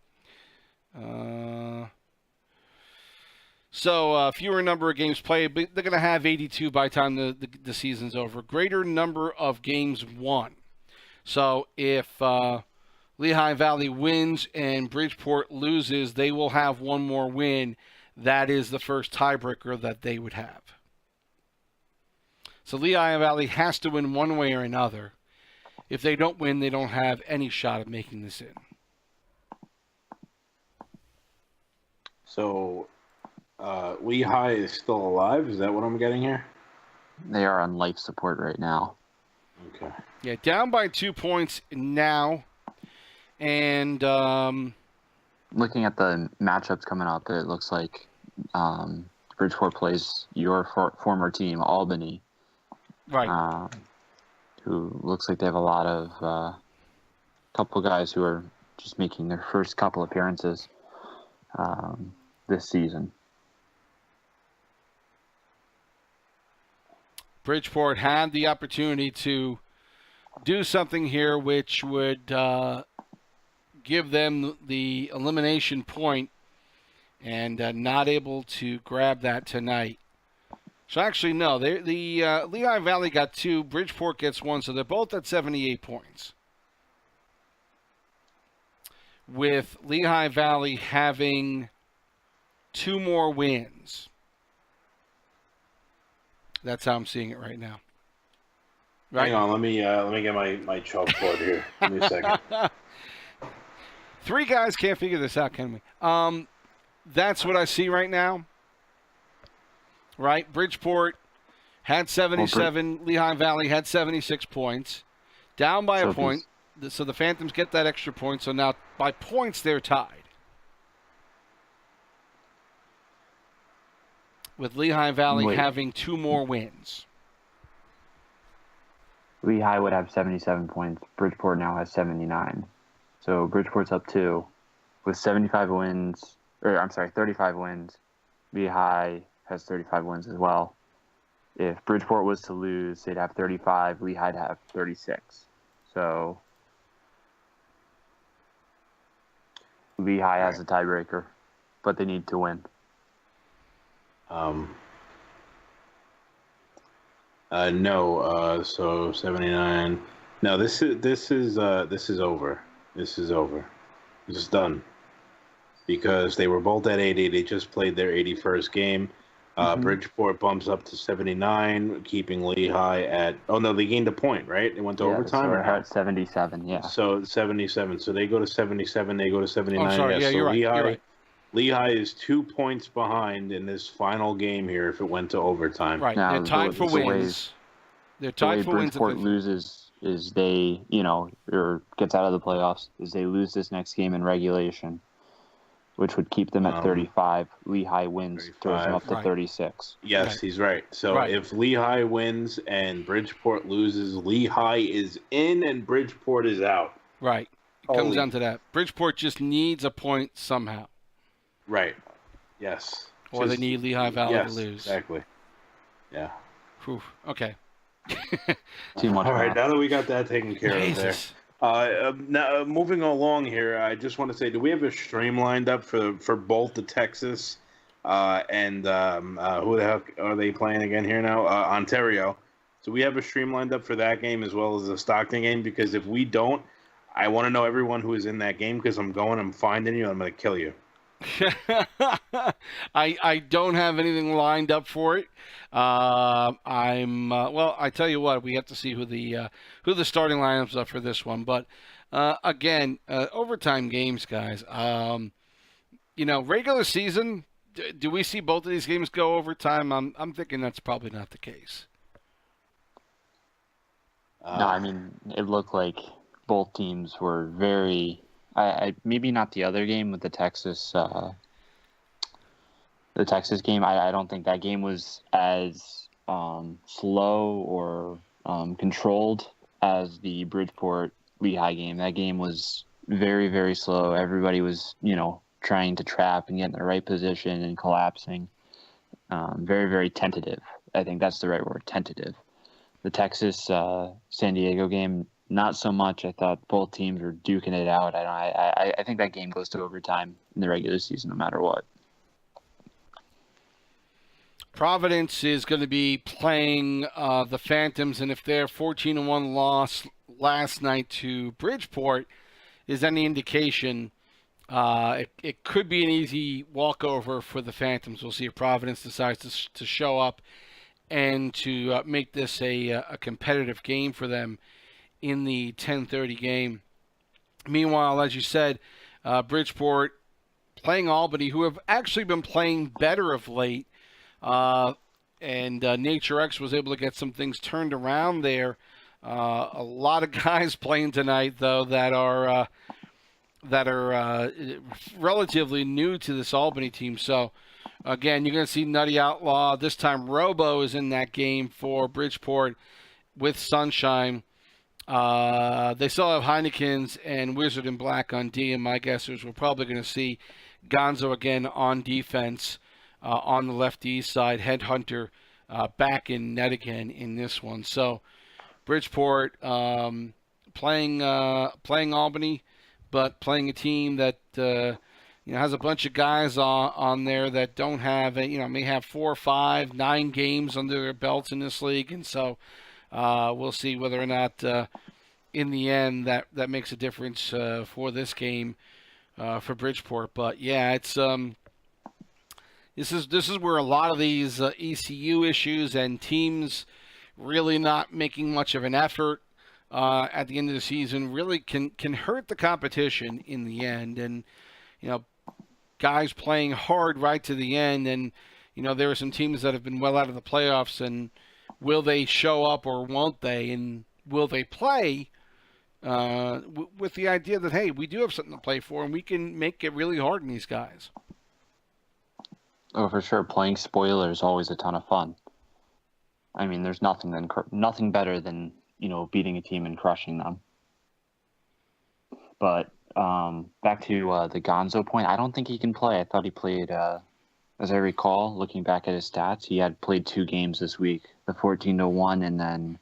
So fewer number of games played, but they're going to have 82 by the time the season's over. Greater number of games won. So if Lehigh Valley wins and Bridgeport loses, they will have one more win. That is the first tiebreaker that they would have. So Lehigh Valley has to win one way or another. If they don't win, they don't have any shot of making this in. So, Lehigh is still alive? Is that what I'm getting here? They are on life support right now. Okay. Yeah, down by 2 points now. And looking at the matchups coming up, it looks like Bridgeport plays your former team, Albany. Right. Who looks like they have a lot of couple guys who are just making their first couple appearances this season. Bridgeport had the opportunity to do something here which would give them the elimination point, and not able to grab that tonight. So actually, no, the Lehigh Valley got 2, Bridgeport gets 1, so they're both at 78 points. With Lehigh Valley having 2 more wins. That's how I'm seeing it right now. Right? Hang on, let me get my chalkboard here. Give me a second. 3 guys can't figure this out, can we? That's what I see right now. Right, Bridgeport had 77. Lehigh Valley had 76 points, down by a point. So the Phantoms get that extra point. So now by points they're tied, with Lehigh Valley having 2 more wins. Lehigh would have 77 points. Bridgeport now has 79. So Bridgeport's up 2 with 35 wins. Lehigh has 35 wins as well. If Bridgeport was to lose, they'd have 35. Lehigh'd have 36. So Lehigh has a tiebreaker, but they need to win. No. So 79. No, this is over. This is over. This is done. Because they were both at 80. They just played their 81st game. Bridgeport bumps up to 79, keeping Lehigh at... Oh, no, they gained a point, right? They went to overtime? So they're at 77, yeah. So 77. So they go to 77, they go to 79. Oh, sorry. Yeah, so you're right. Lehigh is 2 points behind in this final game here if it went to overtime. Right. Now, they're tied for wins. They're tied for wins. Bridgeport loses is they, or gets out of the playoffs, is they lose this next game in regulation, which would keep them at 35. Lehigh wins, throws them up to 36. Yes, right. He's right. So if Lehigh wins and Bridgeport loses, Lehigh is in and Bridgeport is out. Right. It comes down to that. Bridgeport just needs a point somehow. Right. Yes. Or they need Lehigh Valley to lose. Exactly. Yeah. Whew. Okay. Too much. All right, now that we got that taken care of there. Now, moving along here, I just want to say, do we have a stream lined up for both the Texas and who the heck are they playing again here now? Ontario. So we have a stream lined up for that game as well as the Stockton game, because if we don't, I want to know everyone who is in that game, because I'm finding you, I'm going to kill you. I don't have anything lined up for it. Well, I tell you what, we have to see who the starting lineups are for this one. But again, overtime games, guys. Regular season, do we see both of these games go overtime? I'm thinking that's probably not the case. No, I mean, it looked like both teams were very. Maybe not the other game with the Texas game. I don't think that game was as slow or controlled as the Bridgeport Lehigh game. That game was very, very slow. Everybody was, trying to trap and get in the right position and collapsing. Very, very tentative. I think that's the right word, tentative. The Texas San Diego game, not so much. I thought both teams were duking it out. I think that game goes to overtime in the regular season, no matter what. Providence is going to be playing the Phantoms, and if their 14-1 loss last night to Bridgeport is any indication, it could be an easy walkover for the Phantoms. We'll see if Providence decides to show up and to make this a competitive game for them in the 10:30 game. Meanwhile, as you said, Bridgeport playing Albany, who have actually been playing better of late, and Nature X was able to get some things turned around there. A lot of guys playing tonight, though, that are relatively new to this Albany team. So, again, you're going to see Nutty Outlaw. This time, Robo is in that game for Bridgeport with Sunshine. They still have Heineken's and Wizard in Black on D, and my guess is we're probably going to see Gonzo again on defense on the left east side. Headhunter back in net again in this one. So Bridgeport playing Albany, but playing a team that has a bunch of guys on there that don't have may have 4 or 5, 9 games under their belts in this league, and so. We'll see whether or not, in the end, that makes a difference for this game for Bridgeport. But yeah, it's this is where a lot of these ECU issues and teams really not making much of an effort at the end of the season really can hurt the competition in the end. And guys playing hard right to the end, and there are some teams that have been well out of the playoffs, and will they show up or won't they? And will they play with the idea that, hey, we do have something to play for and we can make it really hard on these guys? Oh, for sure. Playing spoiler is always a ton of fun. I mean, there's nothing better than, beating a team and crushing them. But back to the Gonzo point, I don't think he can play. I thought he played... as I recall, looking back at his stats, he had played 2 games this week, the 14-1, and then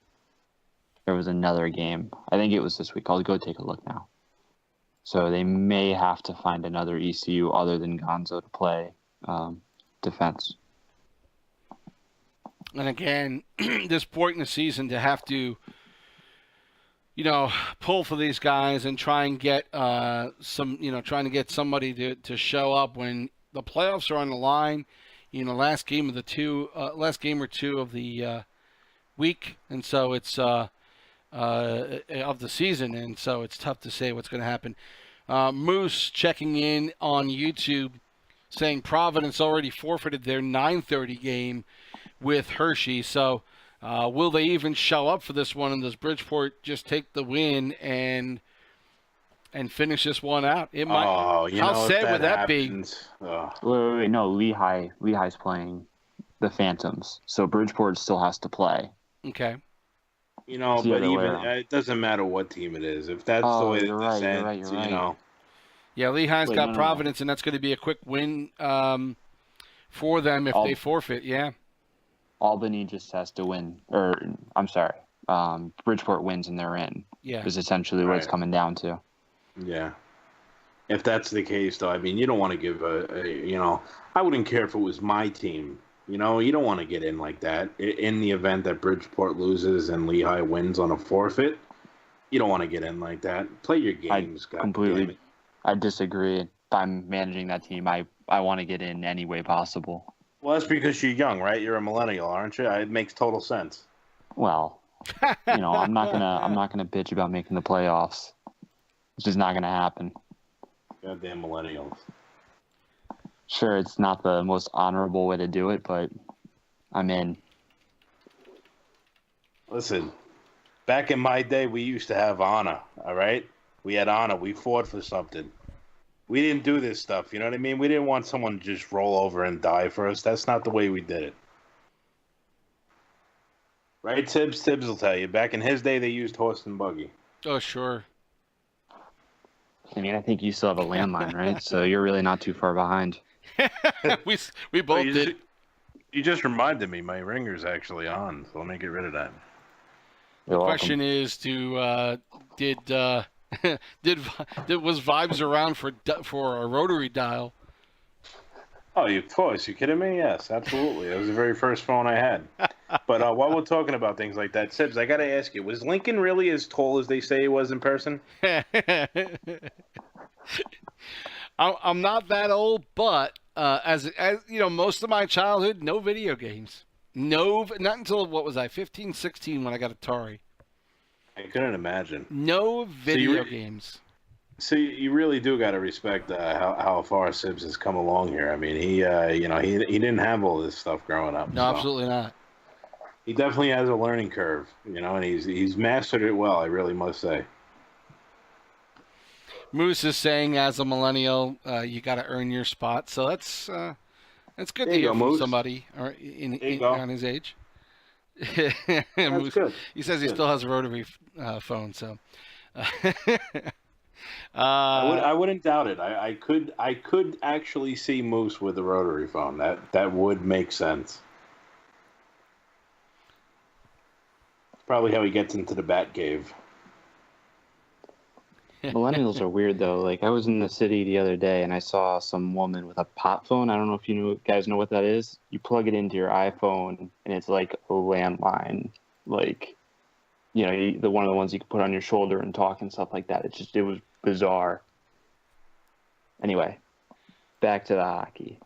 there was another game. I think it was this week. I'll go take a look now. So they may have to find another ECU other than Gonzo to play defense. And again, this point in the season to have to, pull for these guys and try and get trying to get somebody to show up when the playoffs are on the line, last game or two of the week, and so it's of the season, and so it's tough to say what's going to happen. Moose checking in on YouTube, saying Providence already forfeited their 9:30 game with Hershey. So will they even show up for this one, and does Bridgeport just take the win and finish this one out? It might. How sad would that be? Wait, no. Lehigh's playing the Phantoms, so Bridgeport still has to play. Okay. But even it doesn't matter what team it is. If that's the way that this ends, Yeah, Lehigh's got Providence, and that's going to be a quick win for them if they forfeit. Yeah. Albany just has to win, or I'm sorry, Bridgeport wins and they're in. Yeah. is essentially what it's coming down to. Yeah. If that's the case, though, I mean, you don't want to give I wouldn't care if it was my team. You don't want to get in like that. In the event that Bridgeport loses and Lehigh wins on a forfeit, you don't want to get in like that. Play your games. I disagree. If I'm managing that team, I want to get in any way possible. Well, that's because you're young, right? You're a millennial, aren't you? It makes total sense. Well, I'm not gonna bitch about making the playoffs. It's just not gonna happen. Goddamn millennials. Sure, it's not the most honorable way to do it, but I'm in. Listen, back in my day, we used to have honor, all right? We had honor. We fought for something. We didn't do this stuff, you know what I mean? We didn't want someone to just roll over and die for us. That's not the way we did it. Right, Tibbs? Tibbs will tell you. Back in his day, they used horse and buggy. Oh, sure. I mean, I think you still have a landline, right? So you're really not too far behind. we both did. You just reminded me my ringer's actually on, so let me get rid of that. The question is, was Vibes around for a rotary dial? Oh, of course. You kidding me? Yes, absolutely. That was the very first phone I had. But while we're talking about things like that, Sibs, I got to ask you, was Lincoln really as tall as they say he was in person? I'm not that old, but as most of my childhood, no video games. Not until, 15, 16 when I got Atari. I couldn't imagine. No video games. So you really do got to respect how far Sibs has come along here. I mean, he didn't have all this stuff growing up. No, absolutely not. He definitely has a learning curve, and he's mastered it well. I really must say. Moose is saying, as a millennial, you got to earn your spot. So that's good to hear from somebody on his age. That's good. He says he still has a rotary phone, so. I wouldn't doubt it. I could actually see Moose with a rotary phone. That would make sense. Probably how he gets into the Bat Cave. Millennials are weird, though. Like, I was in the city the other day, and I saw some woman with a pop phone. I don't know if you guys know what that is. You plug it into your iPhone, and it's like a landline. Like, the one of the ones you can put on your shoulder and talk and stuff like that. It was bizarre. Anyway, back to the hockey.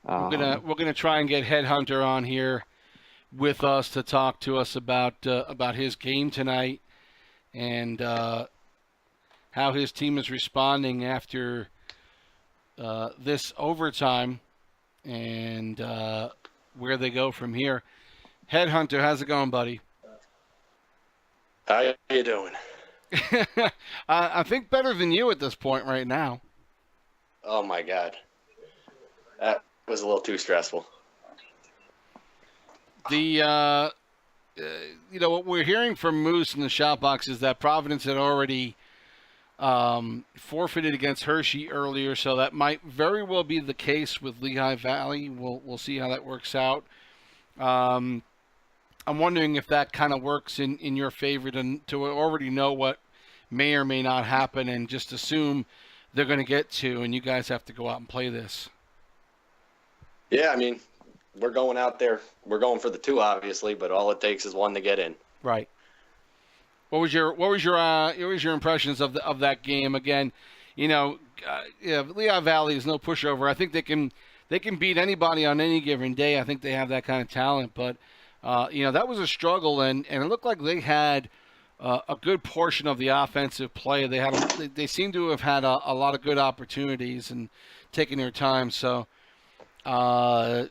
We're gonna try and get Headhunter on here with us to talk to us about his game tonight and how his team is responding after this overtime and where they go from here. Headhunter, how's it going, buddy? How you doing? I think better than you at this point right now. Oh my God, that was a little too stressful. What we're hearing from Moose in the shop box is that Providence had already forfeited against Hershey earlier, so that might very well be the case with Lehigh Valley. We'll see how that works out. I'm wondering if that kind of works in your favor to already know what may or may not happen and just assume they're going to get to, and you guys have to go out and play this. Yeah, I mean, we're going out there. We're going for the 2, obviously, but all it takes is 1 to get in. Right. What was your impressions of that game? Again, Lehigh Valley is no pushover. I think they can beat anybody on any given day. I think they have that kind of talent, but that was a struggle, and it looked like they had a good portion of the offensive play. They seem to have had a lot of good opportunities and taking their time. So, what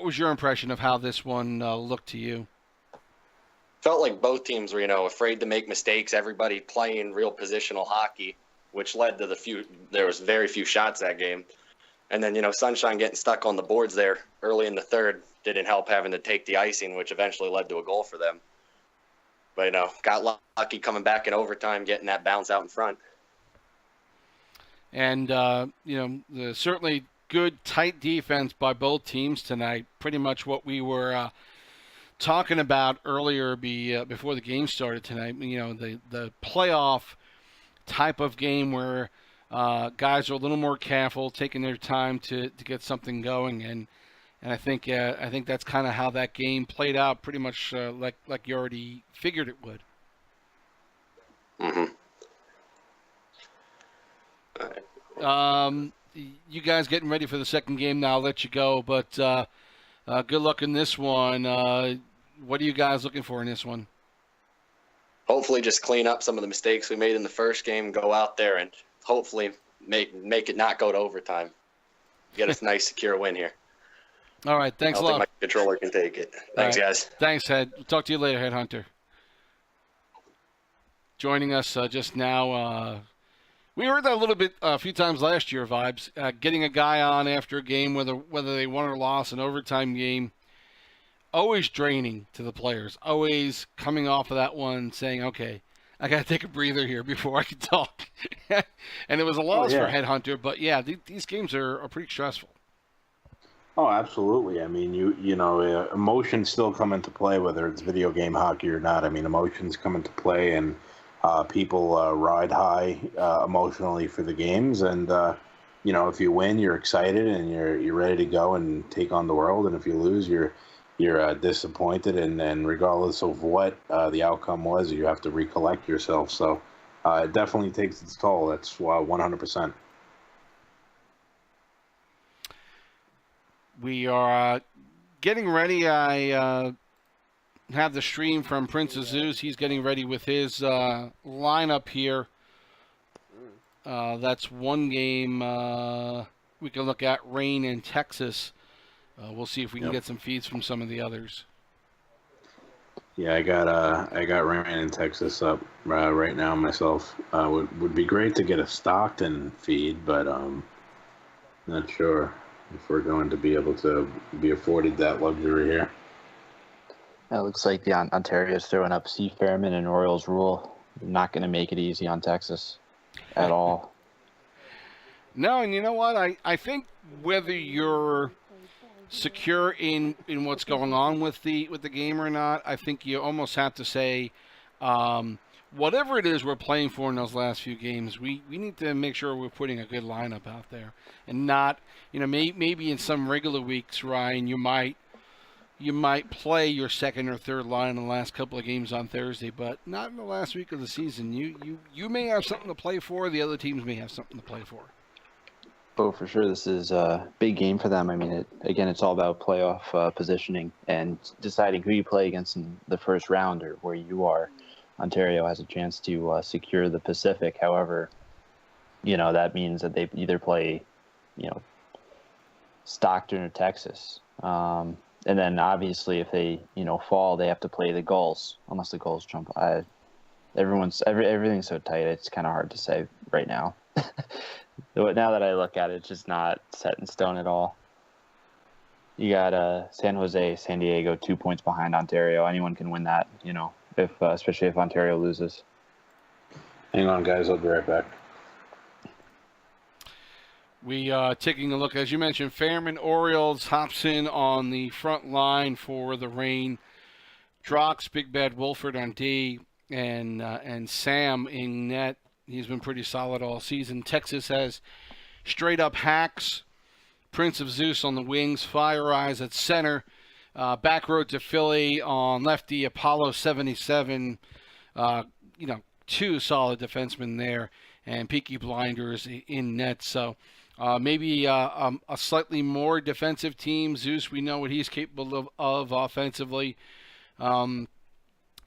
was your impression of how this one looked to you? Felt like both teams were, afraid to make mistakes. Everybody playing real positional hockey, which led to there was very few shots that game. And then, Sunshine getting stuck on the boards there early in the third didn't help, having to take the icing, which eventually led to a goal for them. But, got lucky coming back in overtime, getting that bounce out in front. And, certainly good, tight defense by both teams tonight. Pretty much what we were talking about earlier before the game started tonight, the playoff type of game where guys are a little more careful, taking their time to get something going, and I think that's kind of how that game played out, pretty much like you already figured it would. Mm-hmm. You guys getting ready for the second game now? I'll let you go, but good luck in this one. What are you guys looking for in this one? Hopefully just clean up some of the mistakes we made in the first game, go out there and hopefully make it not go to overtime. Get us a nice, secure win here. All right, thanks a lot. I don't think my controller can take it. Thanks, guys. Thanks, Head. We'll talk to you later, Headhunter. Joining us just now, we heard that a little bit a few times last year, Vibes. Getting a guy on after a game, whether they won or lost, an overtime game, always draining to the players. Always coming off of that one saying, okay, I got to take a breather here before I can talk. And it was a loss for Headhunter, but yeah, these games are pretty stressful. Oh, absolutely. I mean, emotions still come into play, whether it's video game hockey or not. I mean, emotions come into play, and people ride high emotionally for the games. And if you win, you're excited and you're ready to go and take on the world. And if you lose, you're disappointed. And regardless of what the outcome was, you have to recollect yourself. So it definitely takes its toll. That's 100%. We are getting ready. I have the stream from Prince of Zeus. He's getting ready with his lineup here. That's one game we can look at, Rain in Texas. We'll see if we can get some feeds from some of the others. Yeah, I got Rain in Texas up right now myself. Would be great to get a Stockton feed, but not sure if we're going to be able to be afforded that luxury here. It looks like the Ontario's throwing up C. Fairman and Orioles rule. Not going to make it easy on Texas at all. No, and you know what? I think whether you're secure in what's going on with the game or not, I think you almost have to say, whatever it is we're playing for in those last few games, we need to make sure we're putting a good lineup out there, and not, maybe in some regular weeks, Ryan, you might play your second or third line in the last couple of games on Thursday, but not in the last week of the season. You may have something to play for. The other teams may have something to play for. Oh, for sure. This is a big game for them. I mean, it's all about playoff positioning and deciding who you play against in the first round or where you are. Ontario has a chance to secure the Pacific. However, that means that they either play, Stockton or Texas. And then obviously if they, fall, they have to play the Gulls, unless the Gulls jump. Everything's so tight. It's kind of hard to say right now. Now that I look at it, it's just not set in stone at all. You got San Jose, San Diego, 2 points behind Ontario. Anyone can win that, especially if Ontario loses. Hang on, guys. I'll be right back. We are taking a look, as you mentioned, Fairman, Orioles, Hobson on the front line for the Rain. Drox, Big Bad Wolford on D, and Sam in net. He's been pretty solid all season. Texas has straight-up Hacks, Prince of Zeus on the wings, Fire Eyes at center, back road to Philly on lefty, Apollo 77. Two solid defensemen there, and Peaky Blinders in net. So maybe a slightly more defensive team. Zeus, we know what he's capable of offensively.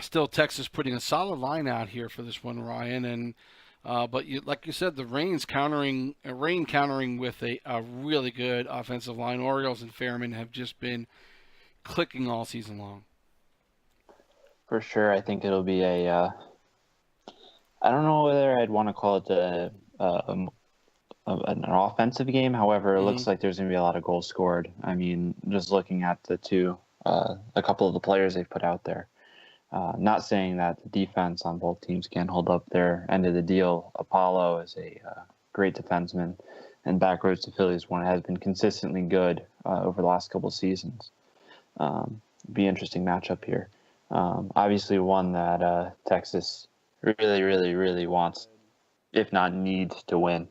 Still, Texas putting a solid line out here for this one, Ryan, and. But like you said, the Rain countering with a really good offensive line. Orioles and Fairman have just been clicking all season long. For sure, I think it'll be I don't know whether I'd want to call it an offensive game. However, it looks like there's going to be a lot of goals scored. I mean, just looking at a couple of the players they've put out there. Not saying that the defense on both teams can't hold up their end of the deal. Apollo is a great defenseman, and back roads to Philly is one that has been consistently good over the last couple of seasons. be an interesting matchup here. Obviously, one that Texas really, really, really wants, if not needs, to win.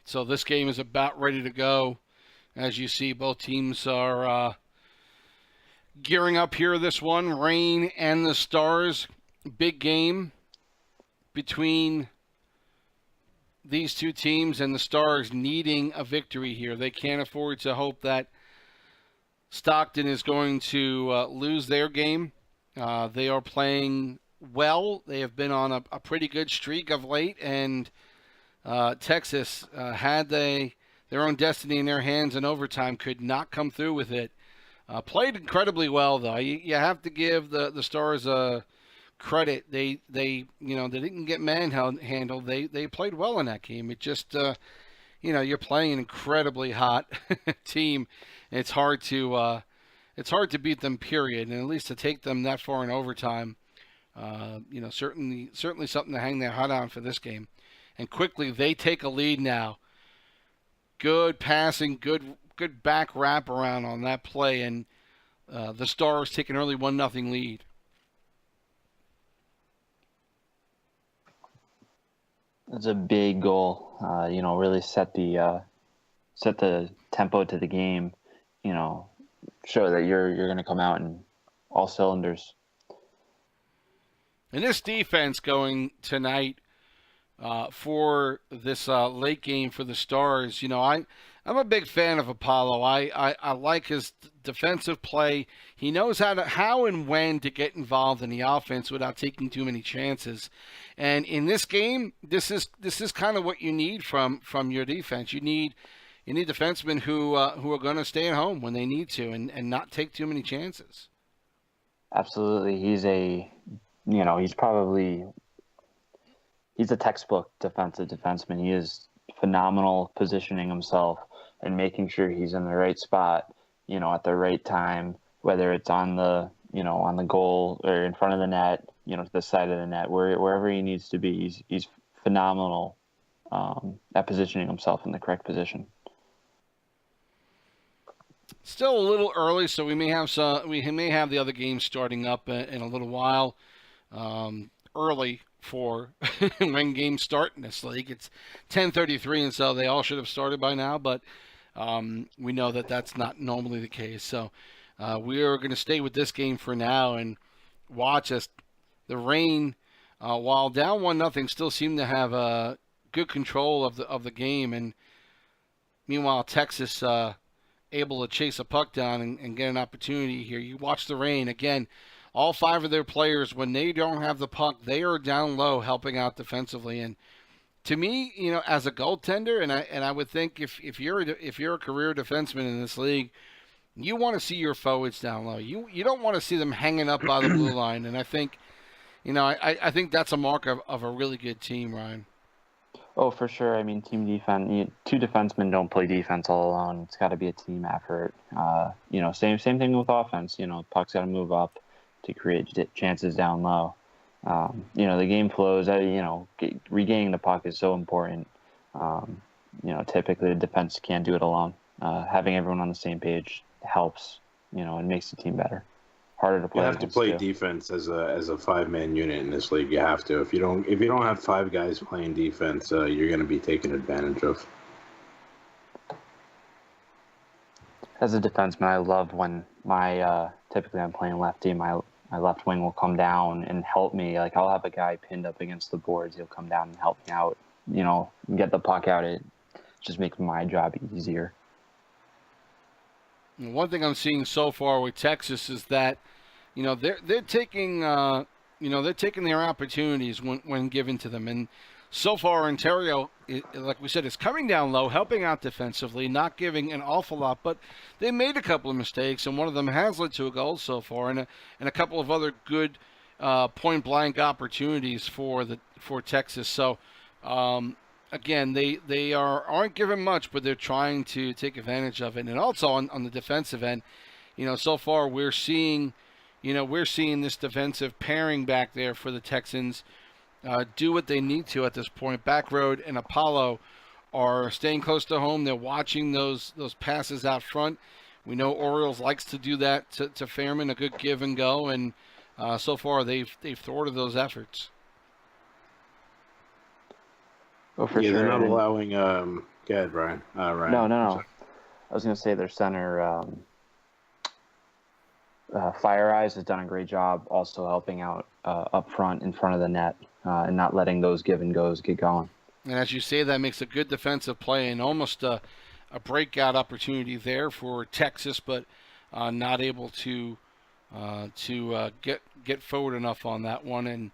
So this game is about ready to go. As you see, both teams are gearing up here. This one, Rain and the Stars. Big game between these two teams, and the Stars needing a victory here. They can't afford to hope that Stockton is going to lose their game. They are playing well. They have been on a pretty good streak of late, and Texas had their own destiny in their hands in overtime, could not come through with it. Played incredibly well, though. You have to give the Stars credit. They didn't get manhandled. They played well in that game. It just you're playing an incredibly hot team. It's hard to beat them, period. And at least to take them that far in overtime, certainly something to hang their hat on for this game. And quickly they take a lead now. Good passing, good back wraparound on that play, and the Stars take an early 1-0 lead. It's a big goal. Really set the tempo to the game. Show that you're going to come out in all cylinders. And this defense going tonight for this late game for the Stars, I'm a big fan of Apollo. I like his defensive play. He knows how and when to get involved in the offense without taking too many chances. And in this game, this is kind of what you need from your defense. You need defensemen who are going to stay at home when they need to and not take too many chances. Absolutely. He's a textbook defensive defenseman. He is phenomenal positioning himself and making sure he's in the right spot, at the right time, whether it's on the goal or in front of the net, to the side of the net, wherever he needs to be. He's phenomenal at positioning himself in the correct position. Still a little early, so we may have the other games starting up in a little while. Early for when games start in this league. It's 10:33, and so they all should have started by now, but we know that that's not normally the case. So we are going to stay with this game for now and watch as the Rain, while down 1-0, still seem to have good control of the game, and meanwhile Texas able to chase a puck down and get an opportunity here. You watch the Rain again. All 5 of their players, when they don't have the puck, they are down low helping out defensively. And to me, as a goaltender, and I would think if you're a career defenseman in this league, you want to see your forwards down low. You don't want to see them hanging up by the blue line. And I think, I think that's a mark of a really good team, Ryan. Oh, for sure. I mean, team defense. 2 defensemen don't play defense all alone. It's got to be a team effort. Same thing with offense. Puck's got to move up to create chances down low. The game flows. Regaining the puck is so important. Typically the defense can't do it alone. Having everyone on the same page helps. It makes the team better. Harder to play. You have to play defense as a 5-man unit in this league. You have to. If you don't have 5 guys playing defense, you're going to be taken advantage of. As a defenseman, I love when typically I'm playing lefty. My left wing will come down and help me. Like, I'll have a guy pinned up against the boards. He'll come down and help me out. Get the puck out. It just makes my job easier. One thing I'm seeing so far with Texas is that, they're taking their opportunities when given to them. And so far, Ontario, like we said, is coming down low, helping out defensively, not giving an awful lot. But they made a couple of mistakes, and one of them has led to a goal so far, and a couple of other good point-blank opportunities for Texas. So, again, they aren't given much, but they're trying to take advantage of it. And also on the defensive end, so far we're seeing this defensive pairing back there for the Texans do what they need to at this point. Backroad and Apollo are staying close to home. They're watching those passes out front. We know Orioles likes to do that to Fairman, a good give and go, and so far they've thwarted those efforts. Oh, for yeah, sure. they're not allowing. Go ahead, Brian. Ryan. No. I was going to say their center, Fire Eyes, has done a great job also helping out up front in front of the net and not letting those give and goes get going. And as you say, that makes a good defensive play and almost a breakout opportunity there for Texas, but not able to get forward enough on that one. And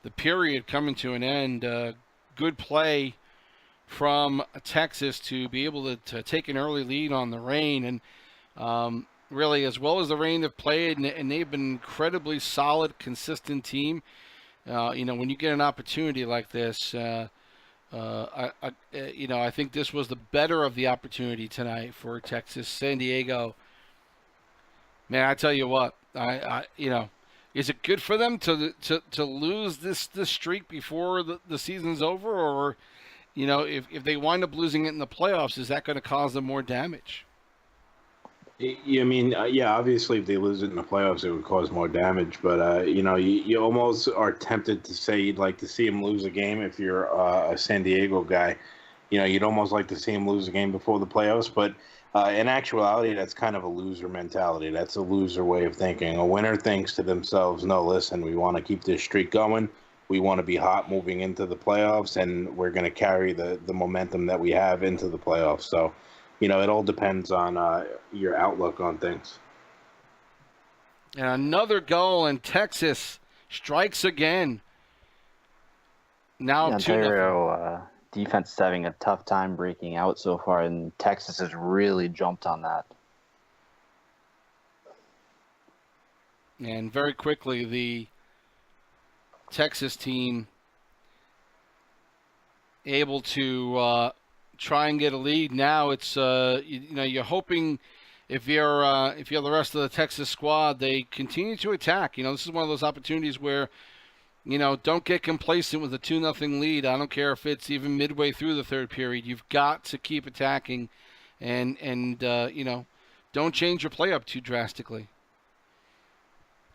the period coming to an end, good play from Texas to be able to take an early lead on the Reign. And really, as well as the Reign have played, and they've been an incredibly solid, consistent team. When you get an opportunity like this, I think this was the better of the opportunity tonight for Texas. San Diego, man, I tell you what, is it good for them to lose this streak before the season's over, or if they wind up losing it in the playoffs, is that going to cause them more damage? Obviously, if they lose it in the playoffs, it would cause more damage. But, you almost are tempted to say you'd like to see him lose a game if you're a San Diego guy. You'd almost like to see him lose a game before the playoffs. But in actuality, that's kind of a loser mentality. That's a loser way of thinking. A winner thinks to themselves, no, listen, we want to keep this streak going. We want to be hot moving into the playoffs, and we're going to carry the momentum that we have into the playoffs. So, it all depends on your outlook on things. And another goal, and Texas strikes again. Now, Ontario defense is having a tough time breaking out so far, and Texas has really jumped on that. And very quickly, the Texas team able to try and get a lead. Now it's you're hoping if you're the rest of the Texas squad, they continue to attack. This is one of those opportunities where don't get complacent with a 2-0 lead. I don't care if it's even midway through the third period. You've got to keep attacking, and don't change your play up too drastically.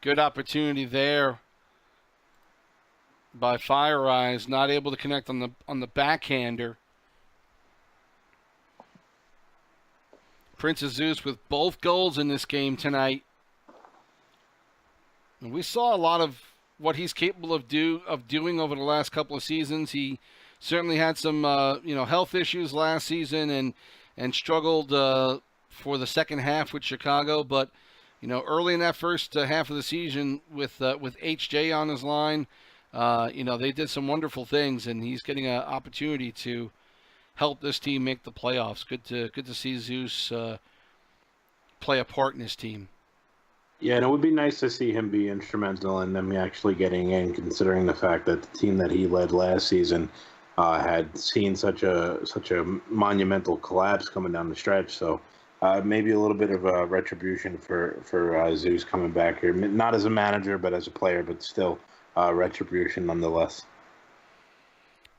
Good opportunity there by Fire Eyes, not able to connect on the backhander. Prince of Zeus with both goals in this game tonight. And we saw a lot of what he's capable of doing over the last couple of seasons. He certainly had some health issues last season and struggled for the second half with Chicago. But early in that first half of the season with HJ on his line, they did some wonderful things, and he's getting an opportunity to help this team make the playoffs. Good to see Zeus play a part in his team. Yeah, and it would be nice to see him be instrumental in them actually getting in, considering the fact that the team that he led last season had seen such a monumental collapse coming down the stretch. So maybe a little bit of a retribution for Zeus coming back here, not as a manager but as a player, but still retribution nonetheless.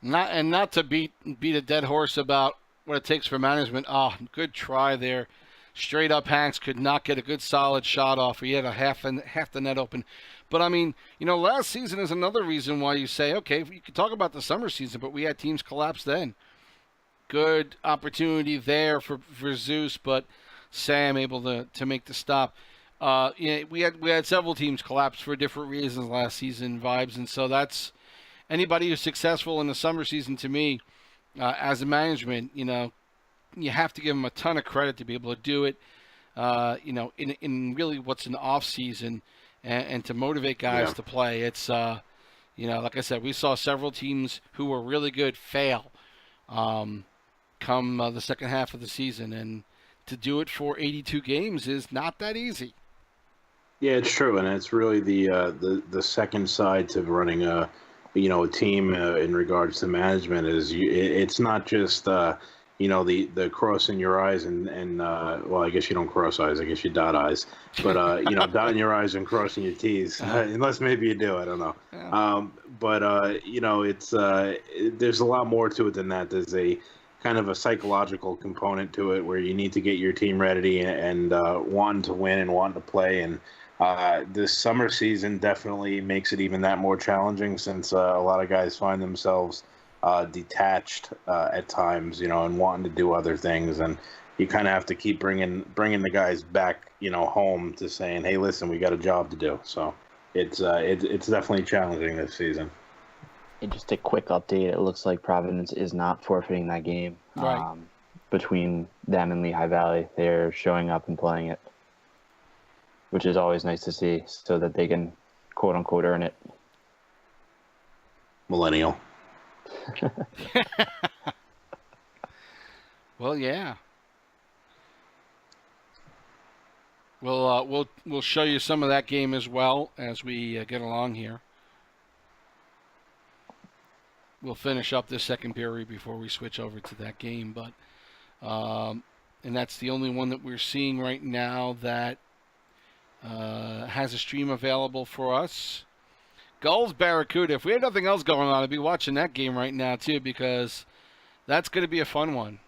Not to beat a dead horse about what it takes for management. Oh, good try there. Straight up Hanks could not get a good solid shot off. He had a half the net open. But, last season is another reason why you say, okay, you could talk about the summer season, but we had teams collapse then. Good opportunity there for Zeus, but Sam able to make the stop. We had several teams collapse for different reasons last season, Vibes, and so that's anybody who's successful in the summer season, to me, as a management, you have to give them a ton of credit to be able to do it, in really what's an off season, and to motivate guys to play. It's, like I said, we saw several teams who were really good fail come the second half of the season, and to do it for 82 games is not that easy. Yeah, it's true, and it's really the second side to running a team in regards to management is it's not just the crossing your eyes and well, I guess you don't cross eyes, I guess you dot eyes, but dotting your eyes and crossing your T's, unless maybe you do, I don't know. Yeah. It's there's a lot more to it than that. There's kind of a psychological component to it where you need to get your team ready and wanting to win and wanting to play. And this summer season definitely makes it even that more challenging since a lot of guys find themselves detached at times, and wanting to do other things. And you kind of have to keep bringing the guys back, home to saying, hey, listen, we got a job to do. So it's definitely challenging this season. And just a quick update, it looks like Providence is not forfeiting that game between them and Lehigh Valley. They're showing up and playing it, which is always nice to see so that they can, quote-unquote, earn it. Millennial. Well, yeah. We'll show you some of that game as well as we get along here. We'll finish up this second period before we switch over to that game, but and that's the only one that we're seeing right now that has a stream available for us. Gulls Barracuda. If we had nothing else going on, I'd be watching that game right now too, because that's going to be a fun one.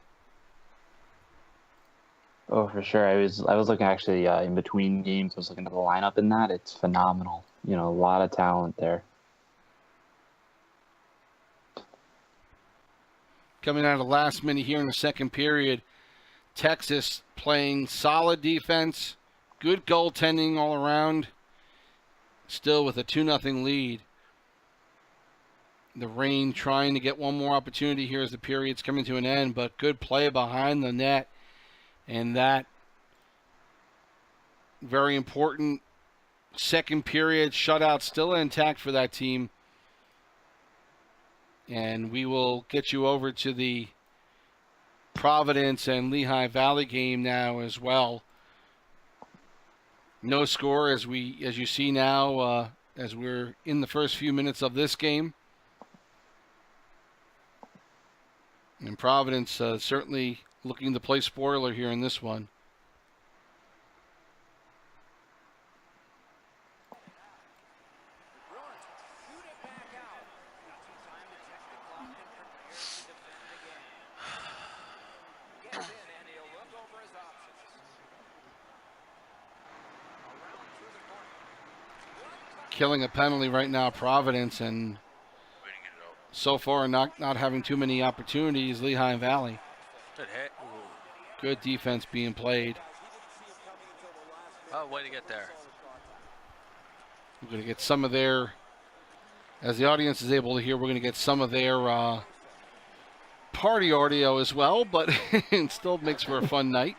Oh, for sure. I was looking actually in between games. I was looking at the lineup in that. It's phenomenal. A lot of talent there. Coming out of the last minute here in the second period, Texas playing solid defense, good goaltending all around, still with a 2-0 lead. The Reign trying to get one more opportunity here as the period's coming to an end, but good play behind the net. And that very important second period shutout still intact for that team. And we will get you over to the Providence and Lehigh Valley game now as well. No score as you see now as we're in the first few minutes of this game. And Providence certainly looking to play spoiler here in this one. Killing a penalty right now, Providence, and so far not having too many opportunities, Lehigh Valley. Good hit. Good defense being played. Oh, way to get there. We're going to get some of their, as the audience is able to hear, we're going to get some of their party audio as well, but it still makes for a fun night.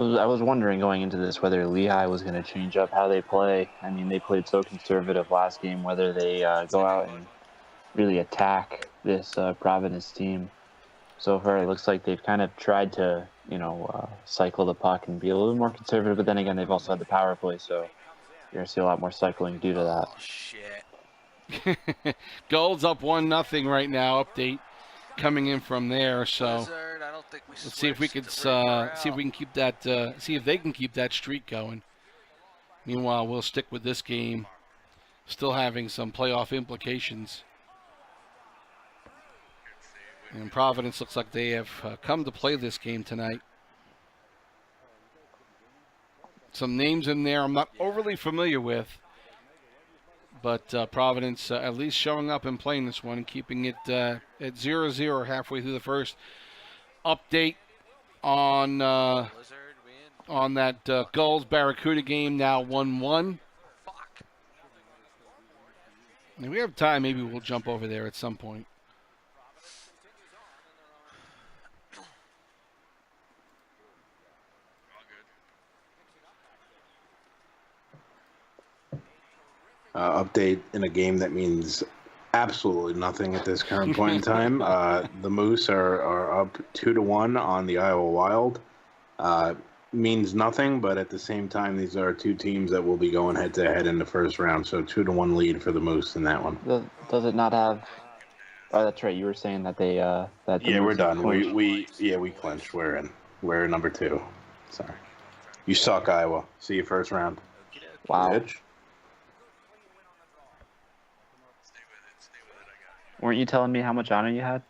I was wondering going into this whether Lehigh was going to change up how they play. I mean, they played so conservative last game, whether they go out and really attack this Providence team. So far, it looks like they've kind of tried to, cycle the puck and be a little more conservative, but then again, they've also had the power play, so you're going to see a lot more cycling due to that. Oh, shit. Gold's up 1-0 right now. Update coming in from there, so let's see if we can keep that. See if they can keep that streak going. Meanwhile, we'll stick with this game, still having some playoff implications. And Providence looks like they have come to play this game tonight. Some names in there I'm not overly familiar with, but Providence at least showing up and playing this one and keeping it at 0-0 halfway through the first. Update on that Gulls Barracuda game, now 1-1. And we have time, maybe we'll jump over there at some point. Update in a game that means absolutely nothing at this current point in time. The Moose are up 2-1 on the Iowa Wild. Means nothing, but at the same time, these are two teams that will be going head-to-head in the first round. So 2-1 lead for the Moose in that one. Does it not have? Oh, that's right. You were saying that they that. Yeah, we're done. We clinched. We're in. We're number 2. Sorry. You suck, Iowa. See you first round. Wow. Bitch. Weren't you telling me how much honor you had?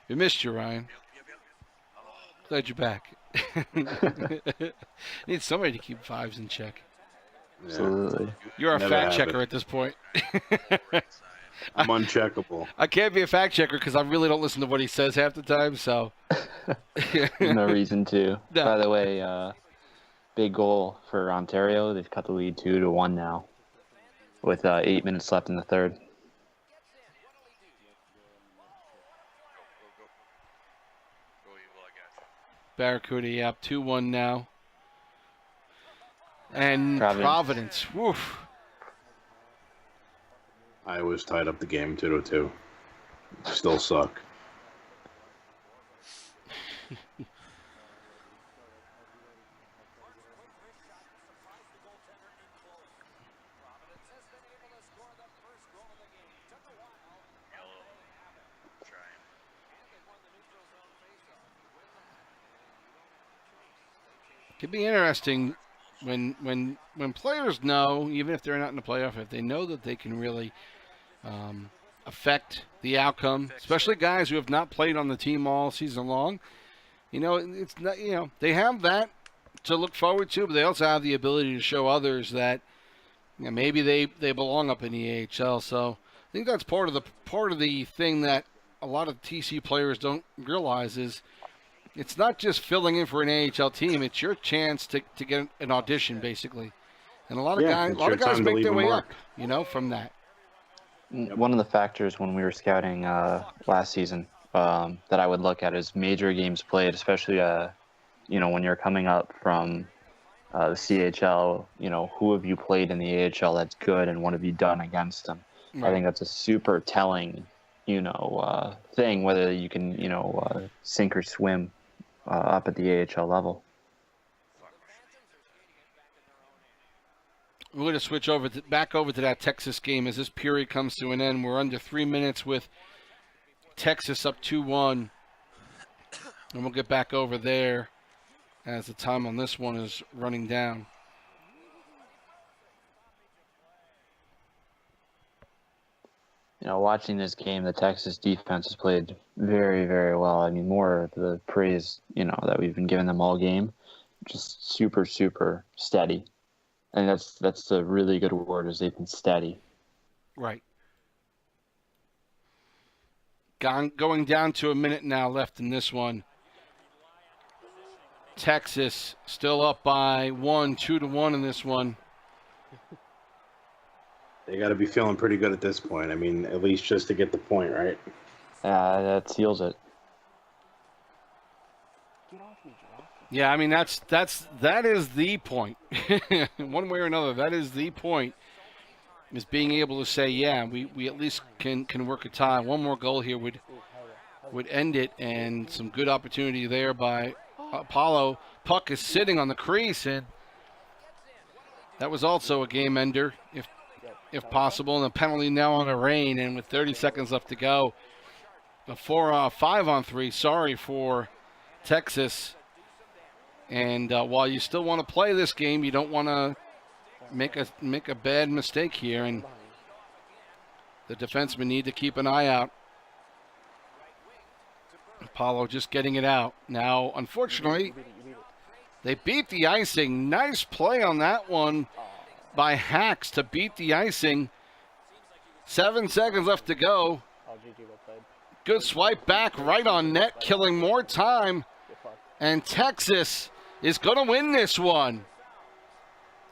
We missed you, Ryan. Glad you're back. Need somebody to keep vibes in check. Absolutely. You're a Never fact have checker it. at this point. I'm uncheckable. I can't be a fact checker because I really don't listen to what he says half the time. So No reason to. No. By the way, big goal for Ontario. They've cut the lead 2-1 now, with 8 minutes left in the third. Barracuda up 2-1 now. And Providence. Woof. I was tied up the game 2-2. Still suck. Could be interesting when players know, even if they're not in the playoff, if they know that they can really affect the outcome, especially guys who have not played on the team all season long. You know, it's not, you know, they have that to look forward to, but they also have the ability to show others that, you know, maybe they belong up in the AHL. So I think that's part of the thing that a lot of TC players don't realize is it's not just filling in for an AHL team. It's your chance to get an audition, basically. And a lot of guys make their way up, you know, from that. One of the factors when we were scouting last season that I would look at is major games played, especially, you know, when you're coming up from the CHL, you know, who have you played in the AHL that's good and what have you done against them? Right. I think that's a super telling, you know, thing, whether you can, you know, sink or swim up at the AHL level. We're going to switch back over to that Texas game as this period comes to an end. We're under 3 minutes with Texas up 2-1. And we'll get back over there as the time on this one is running down. You know, watching this game, the Texas defense has played very, very well. I mean, more of the praise, you know, that we've been giving them all game. Just super, super steady. And that's a really good word, is they've been steady. Right. Going down to a minute now left in this one. Texas still up by 2-1 in this one. They got to be feeling pretty good at this point. I mean, at least just to get the point, right? That seals it. Yeah, I mean that is the point. One way or another, that is the point. Is being able to say, yeah, we at least can work a tie. One more goal here would end it, and some good opportunity there by Apollo. Puck is sitting on the crease, and that was also a game ender if possible. And a penalty now on the rain, and with 30 seconds left to go, a 5-on-3. Sorry for Texas. And while you still want to play this game, you don't want to make a bad mistake here, and the defensemen need to keep an eye out. Apollo just getting it out. Now, unfortunately, they beat the icing. Nice play on that one by Hacks to beat the icing. 7 seconds left to go. Good swipe back right on net, killing more time. And Texas is going to win this one.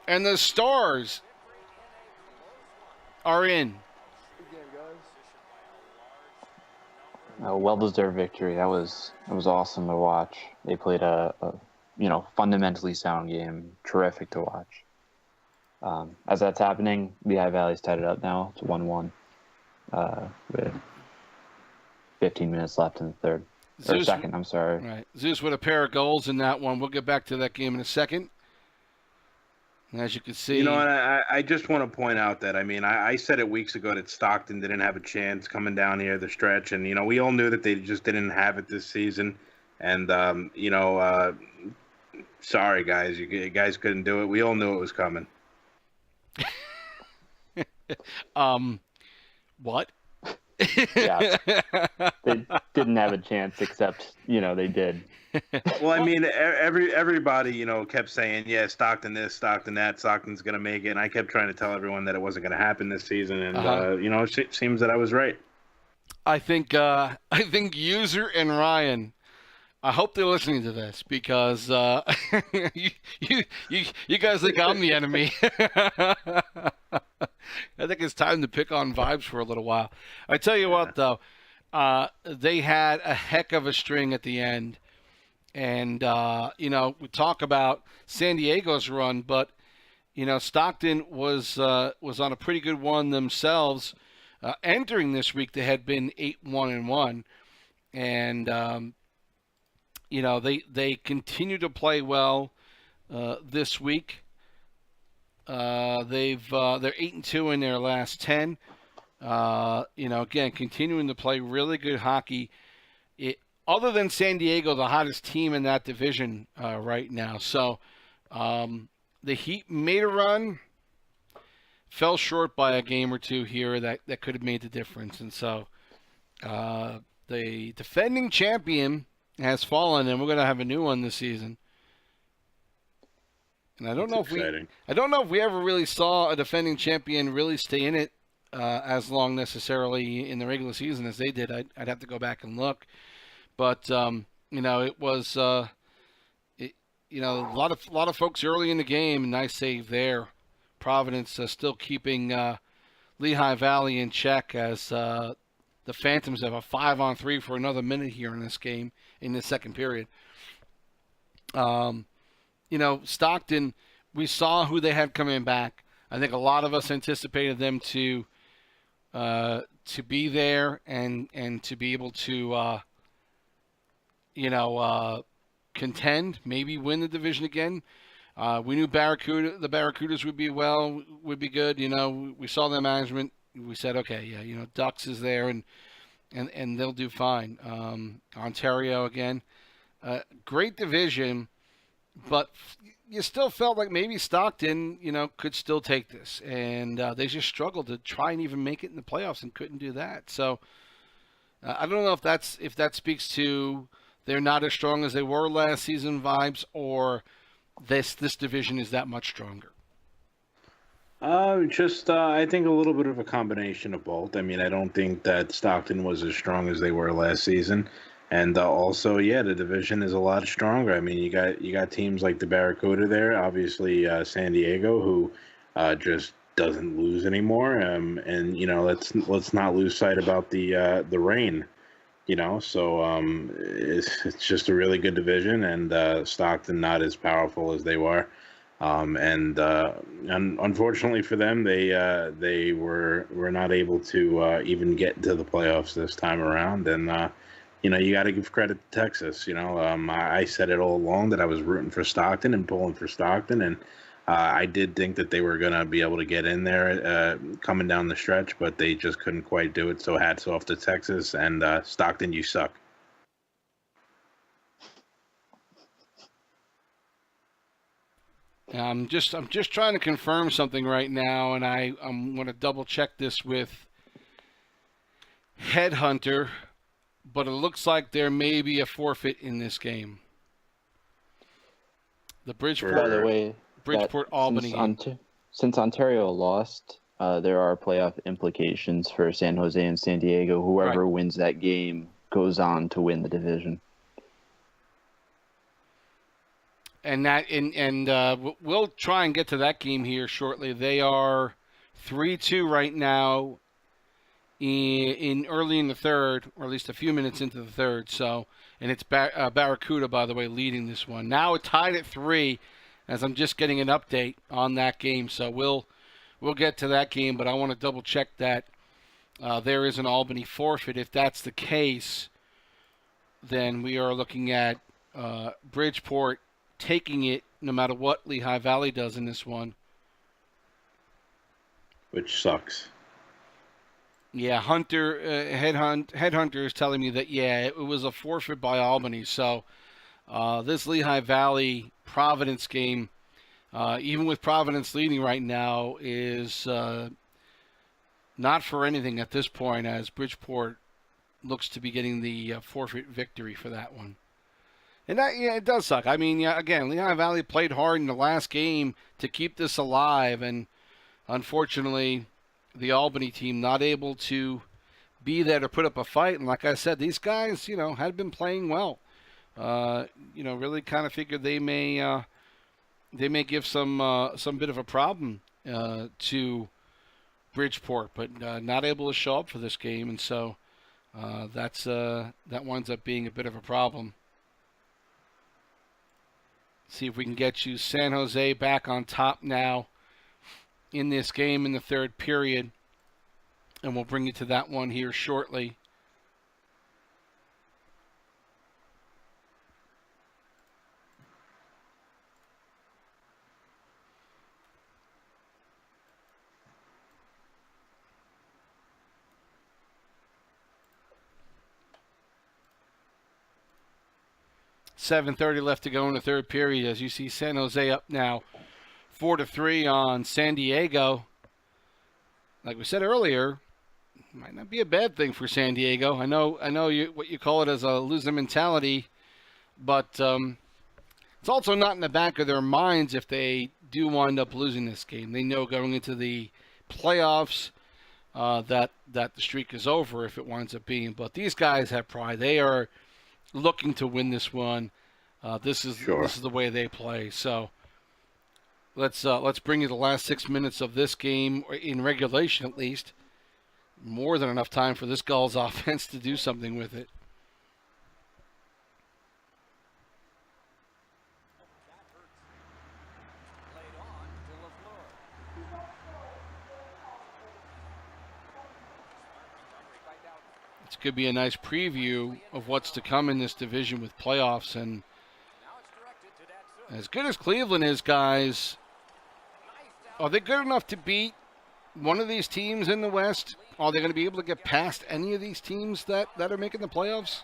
And the Stars are in. A well-deserved victory. That was awesome to watch. They played a fundamentally sound game. Terrific to watch. As that's happening, Lehigh Valley's tied it up now. It's 1-1 with 15 minutes left in the third. Or second, I'm sorry. Right. Zeus with a pair of goals in that one. We'll get back to that game in a second. And as you can see. You know, I just want to point out that, I mean, I said it weeks ago that Stockton didn't have a chance coming down here the stretch. And, you know, we all knew that they just didn't have it this season. And, sorry, guys. You guys couldn't do it. We all knew it was coming. What? Yeah, they didn't have a chance, except they did. Well, I mean, everybody, kept saying, yeah, Stockton this, Stockton that, Stockton's going to make it. And I kept trying to tell everyone that it wasn't going to happen this season. And, it seems that I was right. I think User and Ryan, I hope they're listening to this because you guys think I'm the enemy. I think it's time to pick on Vibes for a little while. I tell you what, though, they had a heck of a string at the end. And, we talk about San Diego's run, but, Stockton was on a pretty good one themselves. Entering this week, they had been 8-1-1. And, they continue to play well this week. They're 8-2 in their last 10. Again, continuing to play really good hockey. Other than San Diego, the hottest team in that division right now. So the Heat made a run, fell short by a game or two here that could have made the difference. And so the defending champion has fallen, and we're going to have a new one this season. And I don't know if we ever really saw a defending champion really stay in it as long necessarily in the regular season as they did. I'd have to go back and look. But it was a lot of folks early in the game. Nice save there. Providence still keeping Lehigh Valley in check as the Phantoms have a 5-on-3 for another minute here in this game in the second period. Stockton, we saw who they had coming back. I think a lot of us anticipated them to be there and to be able to contend, maybe win the division again. We knew the Barracudas would be good. We saw their management. We said, okay, Ducks is there and they'll do fine. Ontario again, great division, but you still felt like maybe Stockton, could still take this, and they just struggled to try and even make it in the playoffs and couldn't do that. So I don't know if that speaks to they're not as strong as they were last season vibes, or this division is that much stronger. I think a little bit of a combination of both. I mean, I don't think that Stockton was as strong as they were last season. And also, the division is a lot stronger. I mean, you got teams like the Barracuda there, obviously San Diego, who just doesn't lose anymore. And let's not lose sight about the Reign. So it's just a really good division, and Stockton not as powerful as they were. And unfortunately for them, they were not able to even get to the playoffs this time around. And you got to give credit to Texas. I said it all along that I was rooting for Stockton and pulling for Stockton, and I did think that they were going to be able to get in there coming down the stretch, but they just couldn't quite do it. So hats off to Texas, and Stockton, you suck. I'm just trying to confirm something right now, and I'm going to double check this with Headhunter, but it looks like there may be a forfeit in this game. The Bridgeport. By the way, Albany. Since Ontario lost, there are playoff implications for San Jose and San Diego. Whoever wins that game goes on to win the division. And we'll try and get to that game here shortly. They are 3-2 right now in early in the third, or at least a few minutes into the third. So, and it's Barracuda, by the way, leading this one. Now it's tied at 3, as I'm just getting an update on that game. So we'll get to that game, but I want to double check that there is an Albany forfeit. If that's the case, then we are looking at Bridgeport taking it no matter what Lehigh Valley does in this one. Which sucks. Yeah, Headhunter is telling me that, it was a forfeit by Albany. So this Lehigh Valley Providence game even with Providence leading right now, is not for anything at this point, as Bridgeport looks to be getting the forfeit victory for that one. And that, yeah, it does suck. I mean, yeah, again, Lehigh Valley played hard in the last game to keep this alive, and unfortunately, the Albany team not able to be there to put up a fight. And like I said, these guys, had been playing well. Really kind of figured they may give some bit of a problem to Bridgeport, but not able to show up for this game, and so that winds up being a bit of a problem. See if we can get you San Jose back on top now in this game in the third period, and we'll bring you to that one here shortly. .7:30 left to go in the third period, as you see San Jose up now 4-3 on San Diego. Like we said earlier, might not be a bad thing for San Diego. I know what you call it as a loser mentality, but it's also not in the back of their minds if they do wind up losing this game. They know going into the playoffs that the streak is over if it winds up being. But these guys have pride. They are looking to win this one. This is the way they play. So let's bring you the last 6 minutes of this game in regulation, at least. More than enough time for this Gulls offense to do something with it. This could be a nice preview of what's to come in this division with playoffs. And as good as Cleveland is, guys, are they good enough to beat one of these teams in the West? Are they going to be able to get past any of these teams that are making the playoffs?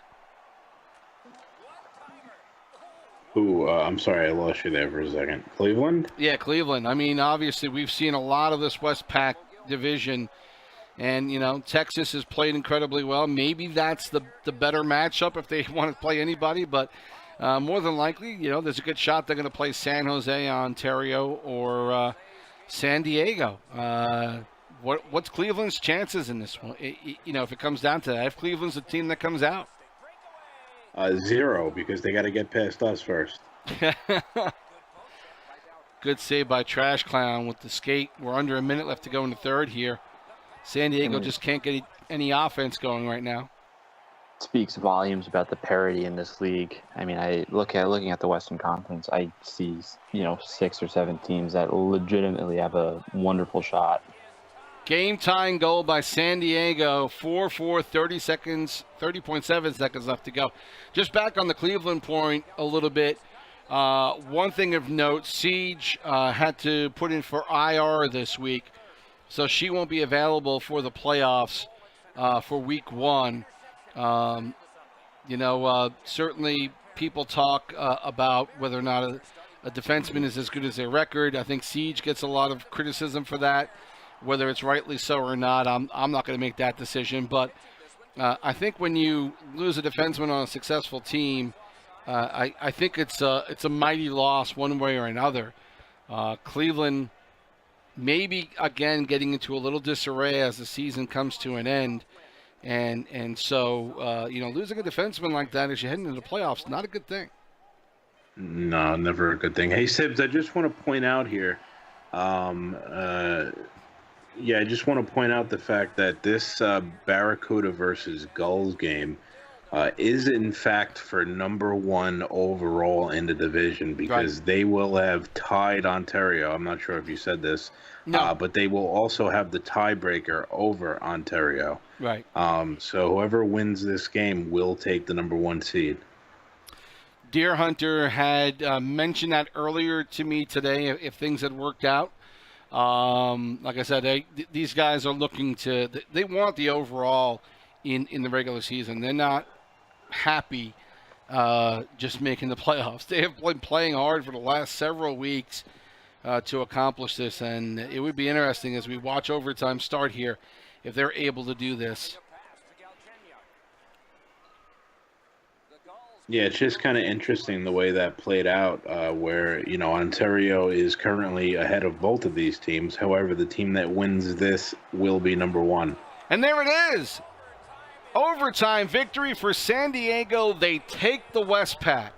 I'm sorry, I lost you there for a second. Cleveland? Yeah, Cleveland. I mean, obviously, we've seen a lot of this West Pac division. And, Texas has played incredibly well. Maybe that's the better matchup if they want to play anybody. But more than likely, there's a good shot they're going to play San Jose, Ontario, or San Diego. What's Cleveland's chances in this one? If it comes down to that, if Cleveland's the team that comes out? 0, because they got to get past us first. Good save by Trash Clown with the skate. We're under a minute left to go in the third here. San Diego just can't get any offense going right now. Speaks volumes about the parity in this league. I mean, looking at the Western Conference, I see 6 or 7 teams that legitimately have a wonderful shot. Game tying goal by San Diego, 4-4, 30.7 seconds left to go. Just back on the Cleveland point a little bit. One thing of note, Siege had to put in for IR this week, so she won't be available for the playoffs for week 1. Certainly people talk about whether or not a defenseman is as good as their record. I think Siege gets a lot of criticism for that, whether it's rightly so or not. I'm not going to make that decision, but I think when you lose a defenseman on a successful team, I think it's a mighty loss one way or another. Cleveland maybe again getting into a little disarray as the season comes to an end, and so losing a defenseman like that as you head into the playoffs, not a good thing. No, never a good thing. Hey, Sibs, I just want to point out here. I just want to point out the fact that this Barracuda versus Gulls game is in fact for number 1 overall in the division, because they will have tied Ontario. I'm not sure if you said this, but they will also have the tiebreaker over Ontario. Right. So whoever wins this game will take the number 1 seed. Deer Hunter had mentioned that earlier to me today, if things had worked out. Like I said, these guys are looking to – they want the overall in the regular season. They're not happy just making the playoffs. They have been playing hard for the last several weeks, to accomplish this, and it would be interesting as we watch overtime start here if they're able to do this. Yeah, it's just kind of interesting the way that played out, where, Ontario is currently ahead of both of these teams. However, the team that wins this will be number one. And there it is. Overtime victory for San Diego. They take the Westpac.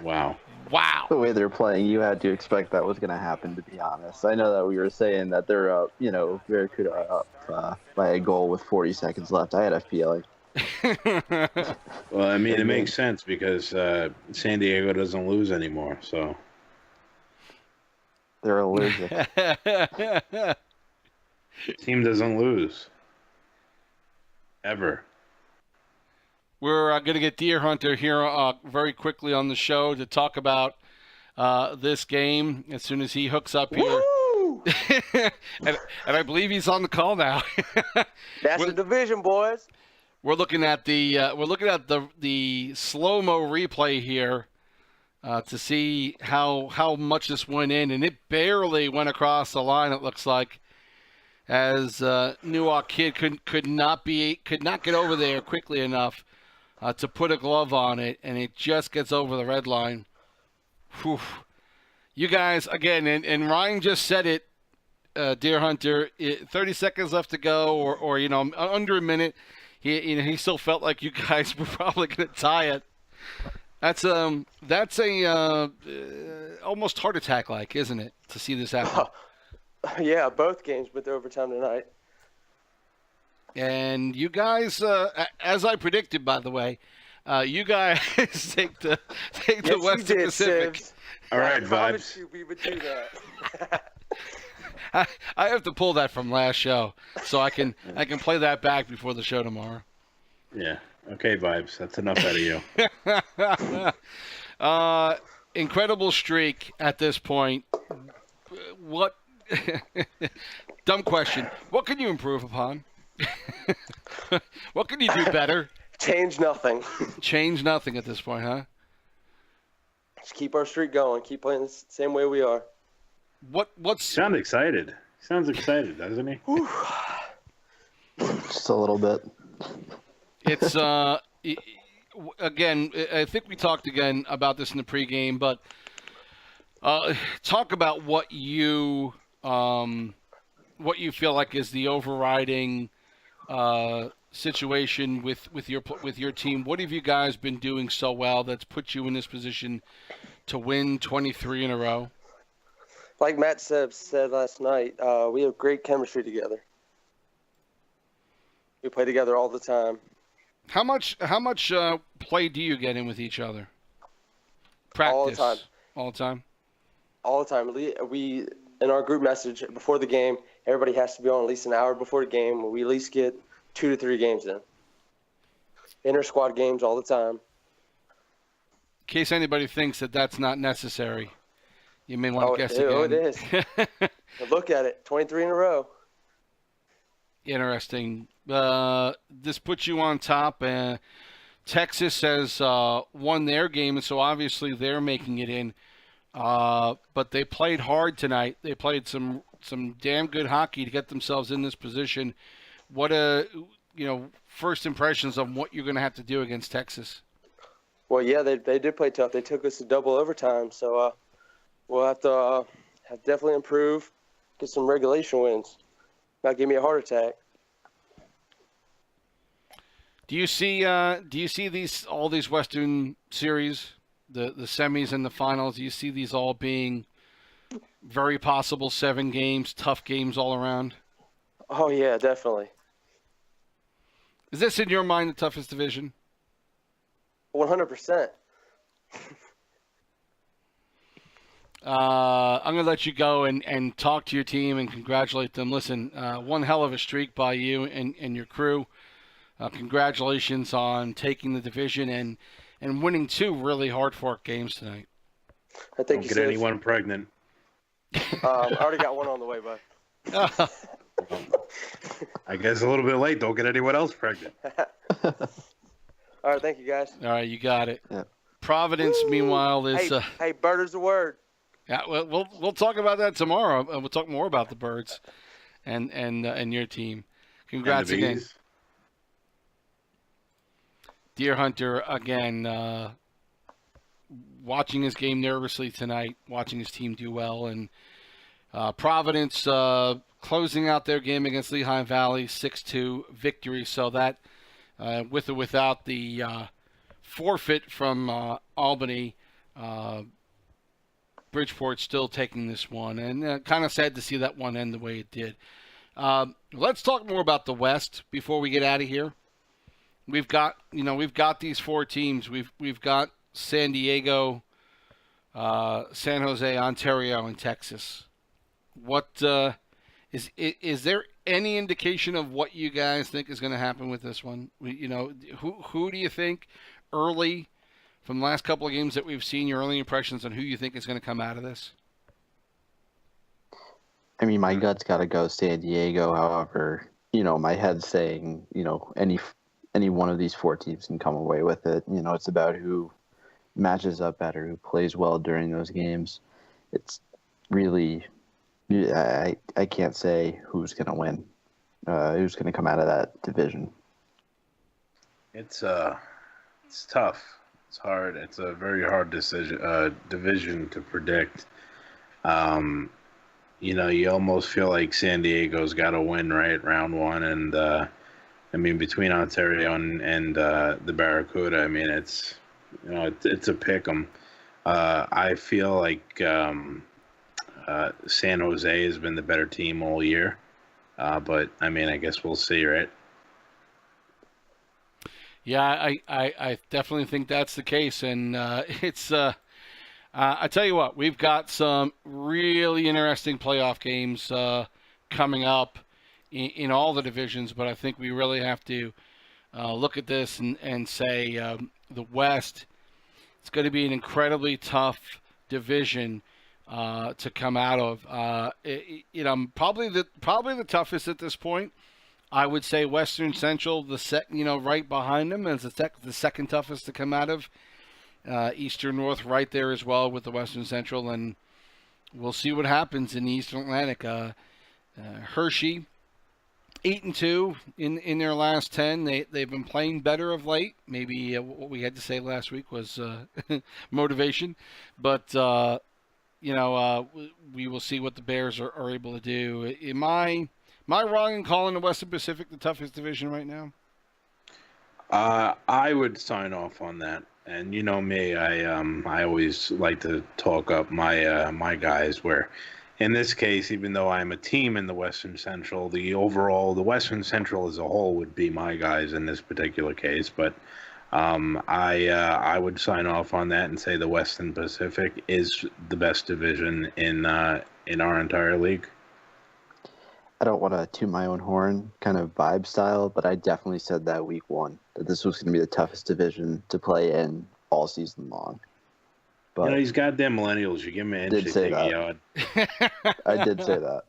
Wow. Wow. The way they're playing, you had to expect that was going to happen, to be honest. I know that we were saying that they're up, Barracuda are up by a goal with 40 seconds left. I had a feeling. Well, I mean, it makes sense because San Diego doesn't lose anymore, so. They're allergic. Team doesn't lose. Ever. We're going to get Deer Hunter here very quickly on the show to talk about this game as soon as he hooks up here. and I believe he's on the call now. That's the division, boys. We're looking at the slow-mo replay here to see how much this went in, and it barely went across the line. It looks like, as Newark Kid could not get over there quickly enough to put a glove on it, and it just gets over the red line. Whew. You guys again, and Ryan just said it. Deer Hunter, 30 seconds left to go, or under a minute. He still felt like you guys were probably going to tie it. That's a almost heart attack like, isn't it, to see this happen? Yeah, both games went to overtime tonight. And you guys, as I predicted, by the way, you guys take the Western Pacific. Sibs. All right, I promised Vibes. you we would do that. I have to pull that from last show, so I can play that back before the show tomorrow. Yeah. Okay, Vibes. That's enough out of you. Incredible streak at this point. What? Dumb question. What can you improve upon? What can you do better? Change nothing. Change nothing at this point, huh? Just keep our streak going. Keep playing the same way we are. What's Sounds excited. Sounds excited, doesn't he? Just a little bit. It's again, I think we talked again about this in the pregame, but talk about what you feel like is the overriding situation with your team. What have you guys been doing so well that's put you in this position to win 23 in a row? Like Matt said last night, we have great chemistry together. We play together all the time. How much play do you get in with each other? Practice All the time. All the time. All the time. We in our group message before the game, everybody has to be on at least an hour before the game. We at least get 2 to 3 games in. Inter-squad games all the time. In case anybody thinks that that's not necessary, you may want to guess again. Oh, it is. Look at it. 23 in a row. Interesting. This puts you on top. Texas has won their game, and so obviously they're making it in. But they played hard tonight. They played some damn good hockey to get themselves in this position. What first impressions of what you're going to have to do against Texas? Well, yeah, they did play tough. They took us to double overtime, so we'll have to definitely improve, get some regulation wins. Not give me a heart attack. Do you see all these Western series, the semis and the finals? Do you see these all being very possible 7 games, tough games all around? Oh yeah, definitely. Is this in your mind the toughest division? 100%. I'm going to let you go and talk to your team and congratulate them. Listen, one hell of a streak by you and your crew. Congratulations on taking the division and winning 2 really hard-fought games tonight. I think Don't get anyone pregnant. I already got one on the way, bud. I guess a little bit late. Don't get anyone else pregnant. All right, thank you, guys. All right, you got it. Yeah. Providence, meanwhile, is... Hey, bird is the word. Yeah, we'll talk about that tomorrow. We'll talk more about the Birds and your team. Congrats again. Deer Hunter, again, watching his game nervously tonight, watching his team do well. And Providence closing out their game against Lehigh Valley, 6-2 victory. So that, with or without the forfeit from Albany, Bridgeport still taking this one. And kind of sad to see that one end the way it did. Let's talk more about the West before we get out of here. We've got these four teams. We've got San Diego, San Jose, Ontario, and Texas. What is there any indication of what you guys think is going to happen with this one? Who do you think early from the last couple of games that we've seen? Your early impressions on who you think is going to come out of this? I mean, my gut's got to go San Diego. However, my head's saying, any one of these four teams can come away with it. It's about who matches up better, who plays well during those games. It's really, I can't say who's going to win, who's going to come out of that division. It's tough. It's hard. It's a very hard division to predict. You almost feel like San Diego's got to win, right, round one. And, between Ontario and the Barracuda, it's a pick 'em. I feel like San Jose has been the better team all year. But, I guess we'll see, right? Yeah, I definitely think that's the case. And it's I tell you what, we've got some really interesting playoff games coming up in all the divisions, but I think we really have to look at this and say the West, it's going to be an incredibly tough division to come out of. Probably the toughest at this point. I would say Western Central, right behind them, as the second toughest to come out of. Eastern North right there as well with the Western Central, and we'll see what happens in the Eastern Atlantic. Hershey, 8-2 in their last 10. They've been playing better of late. Maybe what we had to say last week was motivation, but we will see what the Bears are able to do. Am I wrong in calling the Western Pacific the toughest division right now? I would sign off on that. And you know me, I always like to talk up my guys. Where, in this case, even though I'm a team in the Western Central, the Western Central as a whole would be my guys in this particular case. But I would sign off on that and say the Western Pacific is the best division in our entire league. I don't want to toot my own horn kind of vibe style, but I definitely said that week one, that this was going to be the toughest division to play in all season long. But these goddamn millennials, you give me an inch, you take me out. I did say that.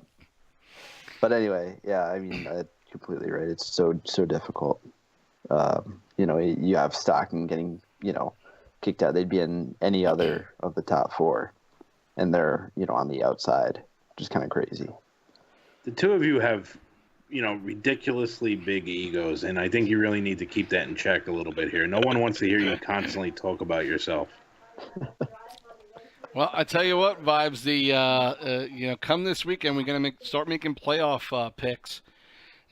But anyway, yeah, I'm completely right. It's so difficult. You have Stockton getting, kicked out. They'd be in any other of the top four, and they're, on the outside, which is kind of crazy. The two of you have, ridiculously big egos, and I think you really need to keep that in check a little bit here. No one wants to hear you constantly talk about yourself. Well, I tell you what, Vibes, come this weekend, we're going to start making playoff picks.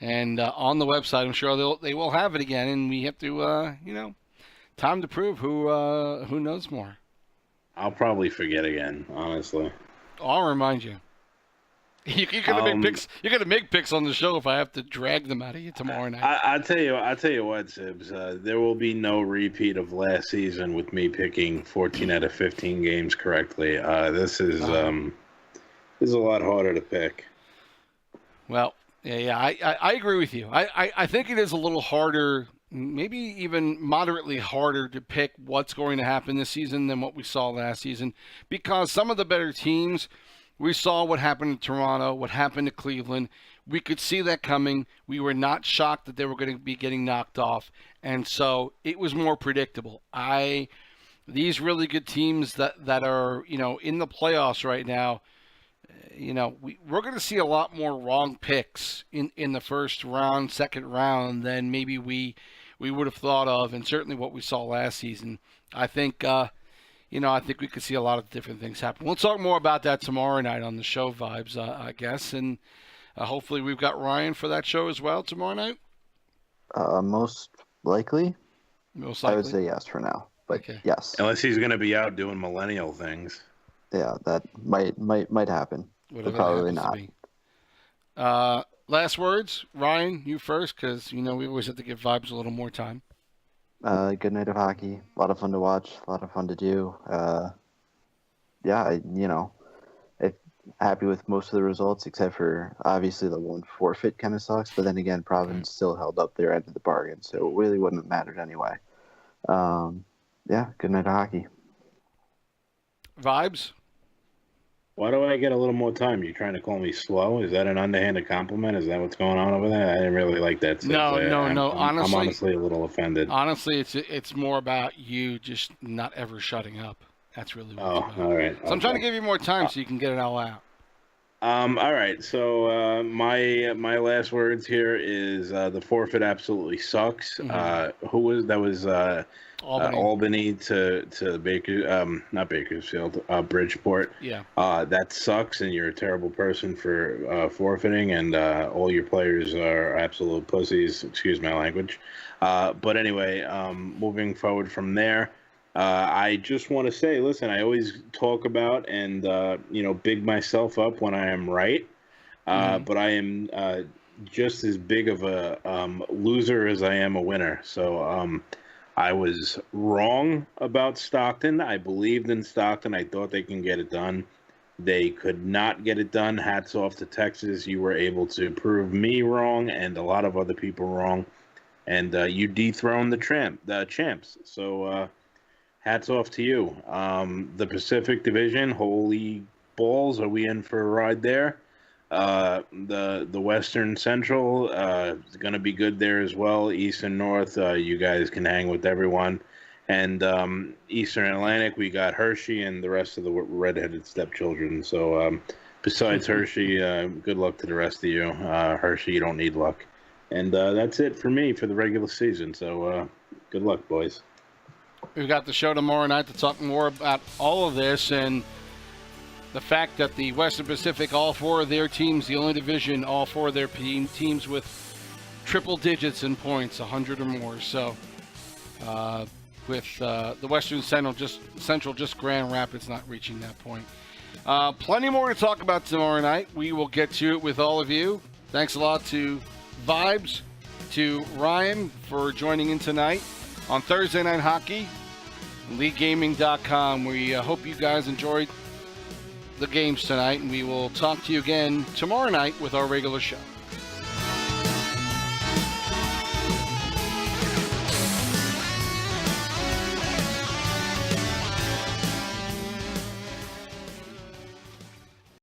And on the website, I'm sure they will have it again, and we have to, time to prove who knows more. I'll probably forget again, honestly. I'll remind you. You're gonna make picks on the show if I have to drag them out of you tomorrow night. I tell you what, Sibs. There will be no repeat of last season with me picking 14 out of 15 games correctly. This is a lot harder to pick. Well, yeah, I agree with you. I think it is a little harder, maybe even moderately harder to pick what's going to happen this season than what we saw last season, because some of the better teams. We saw what happened in Toronto, what happened to Cleveland. We could see that coming. We were not shocked that they were going to be getting knocked off. And so it was more predictable. I these really good teams that are, in the playoffs right now, we're going to see a lot more wrong picks in the first round, second round than maybe we would have thought of, and certainly what we saw last season. I think, I think we could see a lot of different things happen. We'll talk more about that tomorrow night on the show Vibes, I guess, and hopefully we've got Ryan for that show as well tomorrow night. Most likely. Most likely. I would say yes for now, but okay. Yes. Unless he's going to be out doing millennial things. Yeah, that might happen. Whatever but probably not. Last words, Ryan, you first, because we always have to give Vibes a little more time. Good night of hockey. A lot of fun to watch. A lot of fun to do. Happy with most of the results, except for obviously the one forfeit kind of sucks. But then again, Providence still held up their end of the bargain, so it really wouldn't have mattered anyway. Good night of hockey. Vibes? Why do I get a little more time? You trying to call me slow? Is that an underhanded compliment? Is that what's going on over there? I didn't really like that. No. I'm honestly a little offended. Honestly, it's more about you just not ever shutting up. That's really what it's about. All right. So I'm trying to give you more time so you can get it all out. All right. So my last words here is the forfeit absolutely sucks. Mm-hmm. Who was that? Was Albany to Baker? Not Bakersfield. Bridgeport. Yeah. That sucks, and you're a terrible person for forfeiting, and all your players are absolute pussies. Excuse my language. But anyway, moving forward from there. I just want to say, listen, I always talk about and, big myself up when I am right. But I am just as big of a loser as I am a winner. So I was wrong about Stockton. I believed in Stockton. I thought they can get it done. They could not get it done. Hats off to Texas. You were able to prove me wrong and a lot of other people wrong. And you dethroned the champs. So hats off to you. The Pacific Division, holy balls, are we in for a ride there? The Western Central is going to be good there as well. East and North, you guys can hang with everyone. And Eastern Atlantic, we got Hershey and the rest of the redheaded stepchildren. So besides Hershey, good luck to the rest of you. Hershey, you don't need luck. And that's it for me for the regular season. So good luck, boys. We've got the show tomorrow night to talk more about all of this and the fact that the Western Pacific, all four of their teams, the only division, all four of their teams with triple digits in points, 100 or more. So with the Western Central, just Grand Rapids not reaching that point. Plenty more to talk about tomorrow night. We will get to it with all of you. Thanks a lot to Vibes, to Ryan for joining in tonight on Thursday Night Hockey, LeagueGaming.com. We hope you guys enjoyed the games tonight, and we will talk to you again tomorrow night with our regular show.